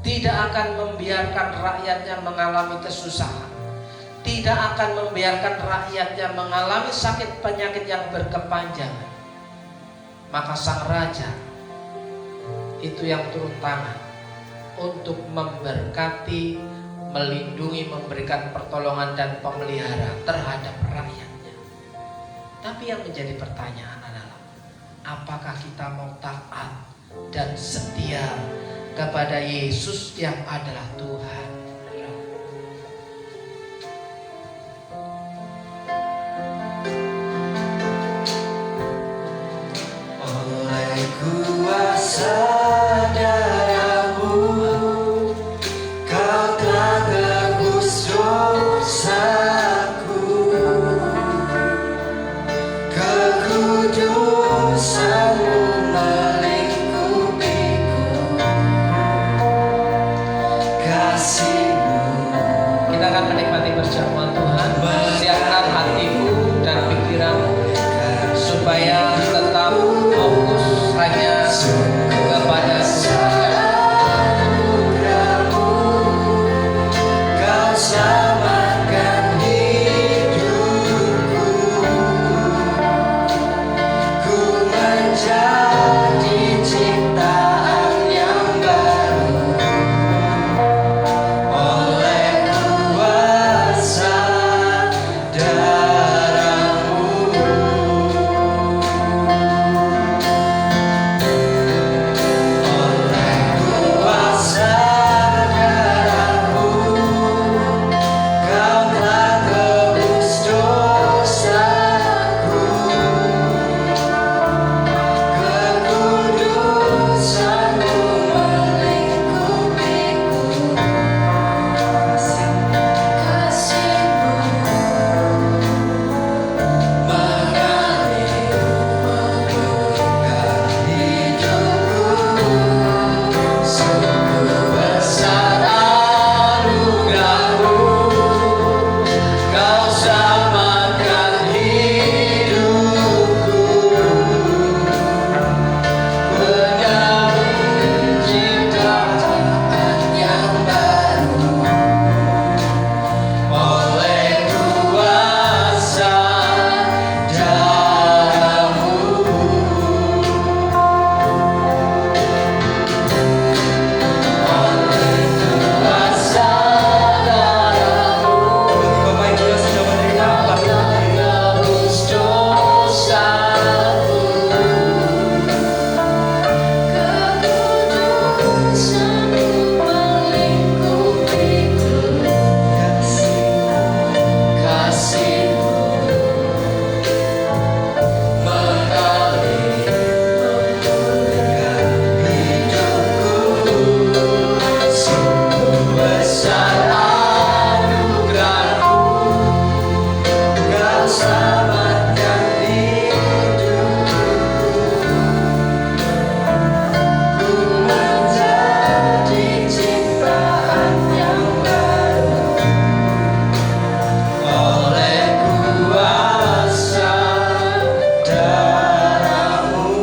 Tidak akan membiarkan rakyatnya mengalami kesusahan. Tidak akan membiarkan rakyatnya mengalami sakit penyakit yang berkepanjangan. Maka sang raja itu yang turun tangan untuk memberkati, melindungi, memberikan pertolongan dan pemelihara terhadap rakyatnya. Tapi yang menjadi pertanyaan adalah, apakah kita mau taat dan setia kepada Yesus yang adalah Tuhan? Oleh kuasa darah-Mu, Kau telah tebus dosaku. Kekudusan-Mu melingkupiku. Kasih-Mu. Kita akan menikmati perjamuan Tuhan. Siapkan hatimu dan pikiranmu supaya tetap fokus hanya kepada Tuhan. Kau selamatkan hidupku. Ku menjadi ciptaan yang baru oleh kuasa darah-Mu. Oleh kuasa darah-Mu, Kau telah tebus dosaku. Kekudusan-Mu melingkupiku. Kasih-Mu mengalir membuka hidupku. Sungguh besar anugerah-Mu, Kau selamatkan hidupku. Menyambut ciptaan yang baru oleh kuasa darah-Mu. Oleh kuasa darah-Mu, Bapak Ibu yang sudah menerima, tebus dosaku. Kekudusan-Mu melingkupiku. Kasih-Mu mengalir memulihkan hidupku. Sungguh besar anugerah-Mu, Kau selamatkan hidupku. Ku menjadi ciptaan yang baru oleh kuasa darah-Mu.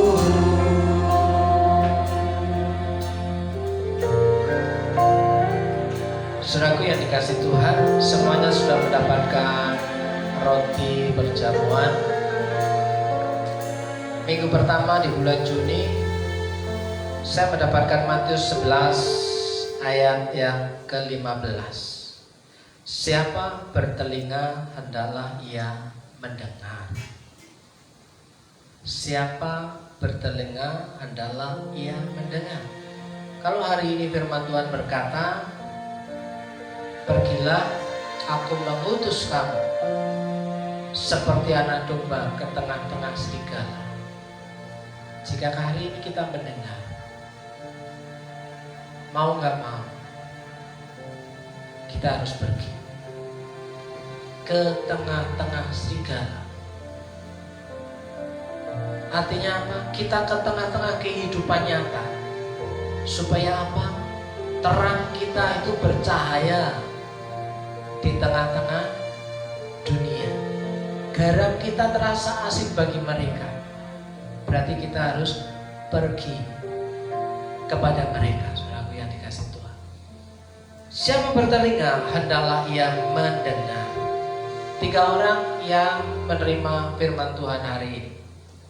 Saudaraku yang dikasih Tuhan, semuanya sudah mendapatkan roti perjamuan. Minggu pertama di bulan Juni, saya mendapatkan Matius 11 ayat yang ke-15. Siapa bertelinga hendaklah ia mendengar. Siapa bertelinga hendaklah ia mendengar. Kalau hari ini firman Tuhan berkata, pergilah, aku mengutus kamu seperti anak domba ke tengah-tengah serigala. Jika hari ini kita mendengar, mau nggak mau, kita harus pergi ke tengah-tengah serigala. Artinya apa? Kita ke tengah-tengah kehidupan nyata. Supaya apa? Terang kita itu bercahaya di tengah-tengah dunia. Garam kita terasa asin bagi mereka. Berarti kita harus pergi kepada mereka, saudaraku yang dikasih Tuhan. Siapa bertelinga, hendaklah ia mendengar. 3 orang yang menerima firman Tuhan hari ini.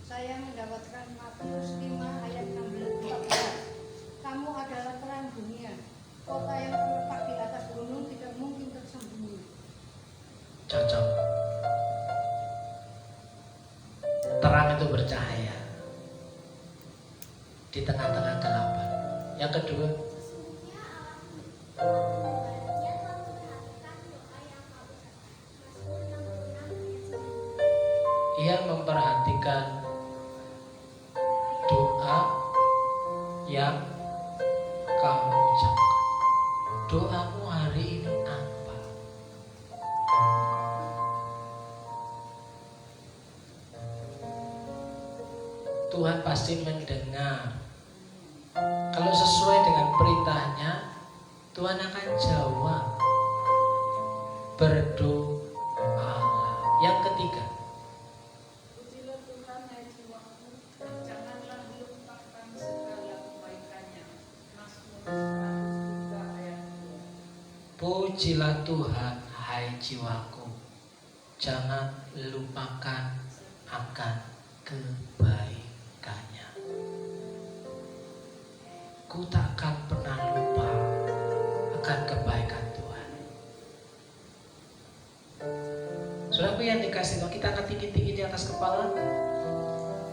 Saya mendapatkan Matius 5 ayat 16-14. Kamu adalah terang dunia. Kota yang terletak di atas gunung tidak mungkin tersembunyi. Cocok. Terang itu bercahaya di tengah-tengah kegelapan. Yang kedua, ia memperhatikan doa yang kamu ucapkan. Doamu hari ini apa? Tuhan pasti mendengar. Kalau sesuai dengan perintahnya, Tuhan akan jawab. Berdoa. Yang ketiga, Pujilah Tuhan hai jiwaku, janganlah lupakan segala kebaikannya. Mazmur 103 ayat 2. pujilah Tuhan hai jiwaku, jangan lupakan akan kebaikannya. Ku takkan pernah lupa akan kebaikan Tuhan. Saudaraku yang dikasih Tuhan, kita akan tinggi-tinggi di atas kepala.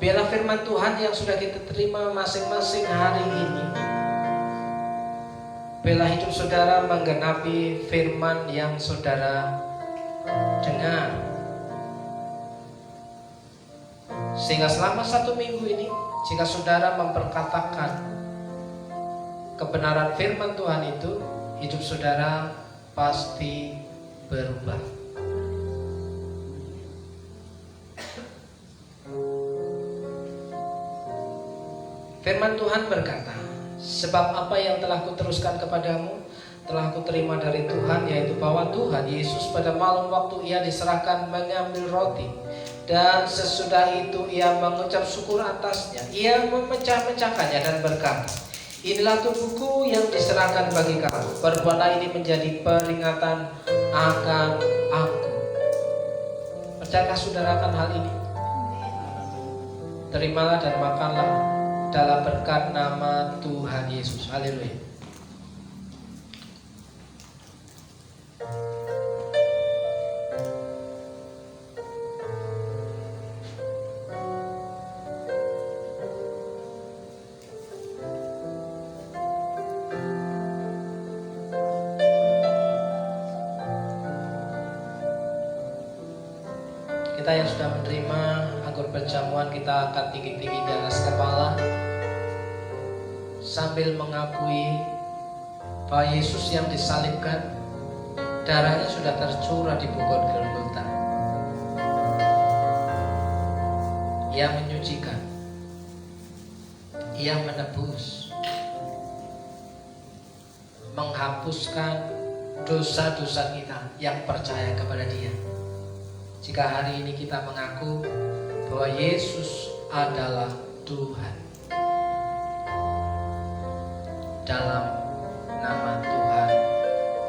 Biarlah firman Tuhan yang sudah kita terima masing-masing hari ini, biarlah hidup saudara menggenapi firman yang saudara dengar. Sehingga selama 1 minggu ini, jika saudara memperkatakan kebenaran firman Tuhan itu, hidup saudara pasti berubah. Firman Tuhan berkata, sebab apa yang telah kuteruskan kepadamu telah kuterima dari Tuhan, yaitu bahwa Tuhan Yesus pada malam waktu ia diserahkan mengambil roti, dan sesudah itu ia mengucap syukur atasnya. Ia memecah-mecahkannya dan berkata, inilah tubuhku yang diserahkan bagi kamu. Perbuatlah ini menjadi peringatan akan aku. Percayalah saudara akan hal ini? Terimalah dan makanlah dalam berkat nama Tuhan Yesus. Haleluya. Kita yang sudah menerima anggur perjamuan, kita akan tinggi-tinggi di atas kepala sambil mengakui bahwa Yesus yang disalibkan, darahnya sudah tercurah di bukit Golgota. Ia menyucikan, ia menebus, menghapuskan dosa-dosa kita yang percaya kepada Dia. Jika hari ini kita mengaku bahwa Yesus adalah Tuhan, dalam nama Tuhan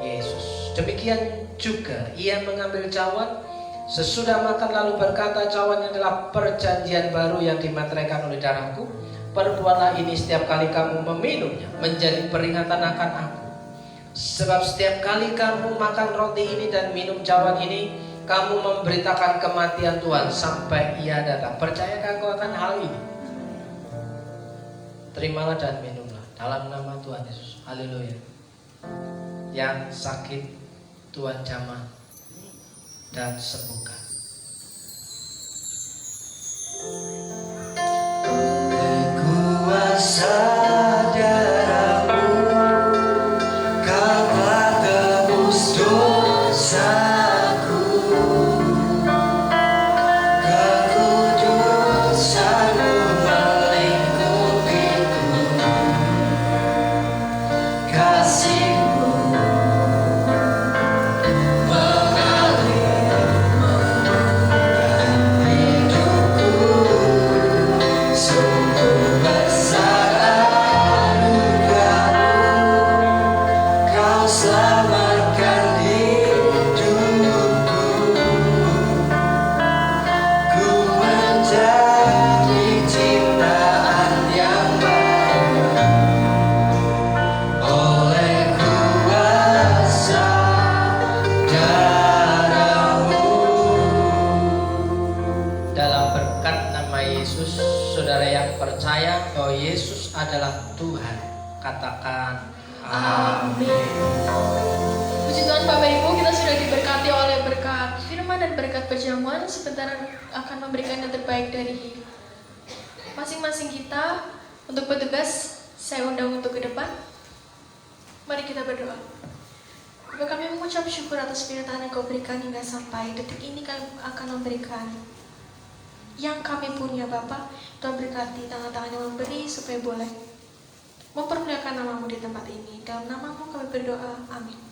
Yesus. Demikian juga ia mengambil cawan sesudah makan lalu berkata, cawan adalah perjanjian baru yang dimateraikan oleh darahku. Perbuatlah ini setiap kali kamu meminumnya menjadi peringatan akan aku. Sebab setiap kali kamu makan roti ini dan minum cawan ini, kamu memberitakan kematian Tuhan sampai ia datang. Percayakah kau akan hal ini? Terimalah dan minumlah dalam nama Tuhan Yesus. Haleluya. Yang sakit Tuhan jamah dan sembuhkan. berkat nama Yesus, saudara yang percaya bahwa Yesus adalah Tuhan, katakan amin. Puji Tuhan Bapak Ibu, kita sudah diberkati oleh berkat firman dan berkat perjamuan. Sebentar akan memberikan yang terbaik dari masing-masing kita. Untuk petugas, saya undang untuk ke depan. Mari kita berdoa. Bapak, kami mengucap syukur atas penyertaan yang Kau berikan hingga sampai detik ini. Kami akan memberikan yang kami punya, Bapak. Tuhan berkati tangan-tangan yang memberi supaya boleh mempermuliakan nama-Mu di tempat ini. Dalam nama-Mu kami berdoa, amin.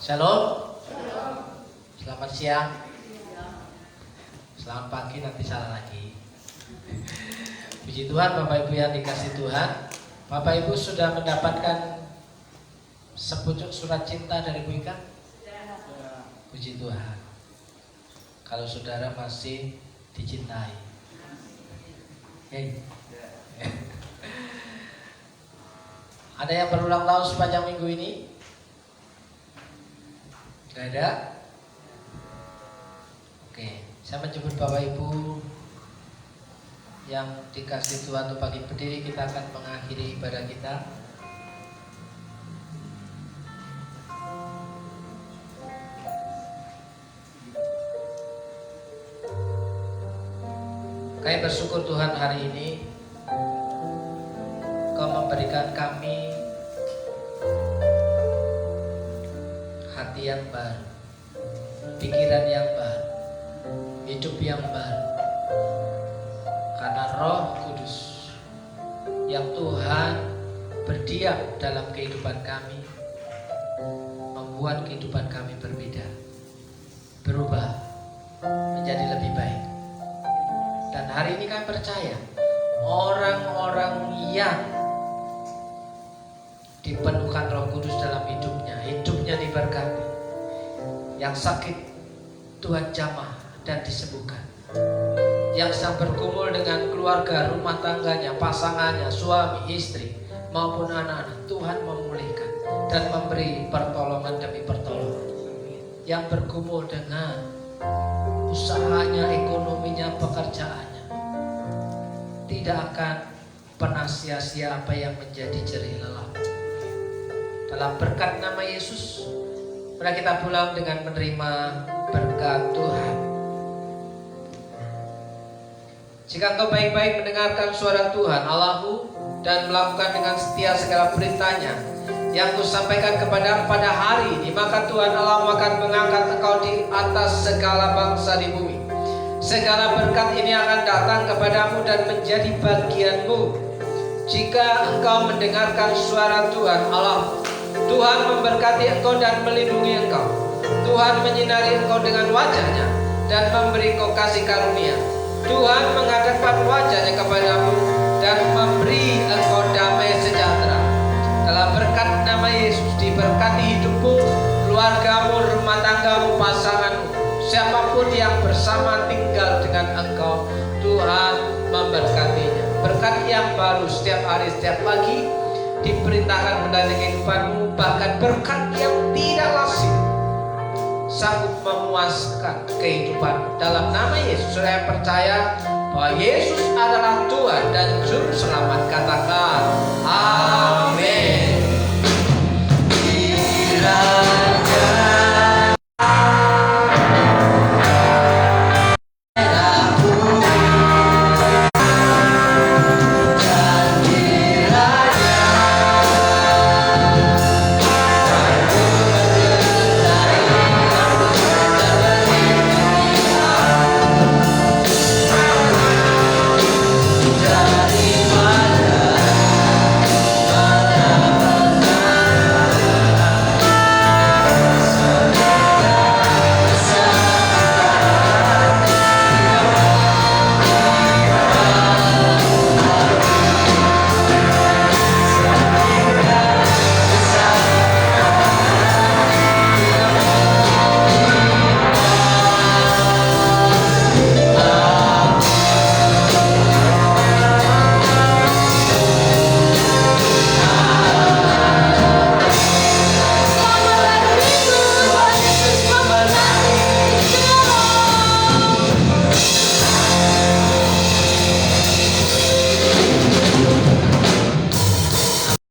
Shalom. Selamat siang. Selamat pagi, nanti salah lagi. Puji Tuhan, Bapak Ibu yang dikasih Tuhan. Bapak Ibu sudah mendapatkan sepucuk surat cinta dari Bu Ika? Puji Tuhan. Kalau saudara masih dicintai. Hey. Ada yang berulang tahun sepanjang minggu ini? Gak ada? Oke, saya menjemput Bapak Ibu yang dikasih Tuhan untuk pagi berdiri. Kita akan mengakhiri ibadah kita. Kami bersyukur Tuhan hari ini Kau memberikan kami hati yang baru, pikiran yang baru, hidup yang baru. Karena Roh Kudus yang Tuhan berdiam dalam kehidupan kami membuat kehidupan kami berbeda, berubah menjadi lebih baik. Dan hari ini kami percaya orang-orang yang dipenuhkan Roh Kudus dalam hidupnya diberkati. Yang sakit Tuhan jamah dan disembuhkan. Yang sedang bergumul dengan keluarga, rumah tangganya, pasangannya, suami, istri maupun anak-anak, Tuhan memulihkan dan memberi pertolongan demi pertolongan. Yang bergumul dengan usahanya, ekonominya, pekerjaannya, tidak akan pernah sia-sia apa yang menjadi jerih lelah. Dalam berkat nama Yesus, mari kita pulang dengan menerima berkat Tuhan. Jika engkau baik-baik mendengarkan suara Tuhan Allahmu dan melakukan dengan setia segala perintahnya yang kusampaikan kepada pada hari ini, maka Tuhan Allahmu akan mengangkat engkau di atas segala bangsa di bumi. Segala berkat ini akan datang kepadamu dan menjadi bagianmu jika engkau mendengarkan suara Tuhan Allah. Tuhan memberkati engkau dan melindungi engkau. Tuhan menyinari engkau dengan wajahnya dan memberi engkau kasih karunia. Tuhan menghadapkan wajahnya kepadamu dan memberi engkau damai sejahtera. Dalam berkat nama Yesus diberkati hidupmu, keluargamu, rumah tanggamu, pasanganmu, siapapun yang bersama tinggal dengan engkau, Tuhan memberkatinya. berkat yang baru setiap hari, setiap pagi diperintahkan mendalam kehidupanmu, bahkan berkat yang tidak lazim sanggup memuaskan kehidupan. Dalam nama Yesus, saya percaya bahwa Yesus adalah Tuhan dan Juru Selamat. Katakan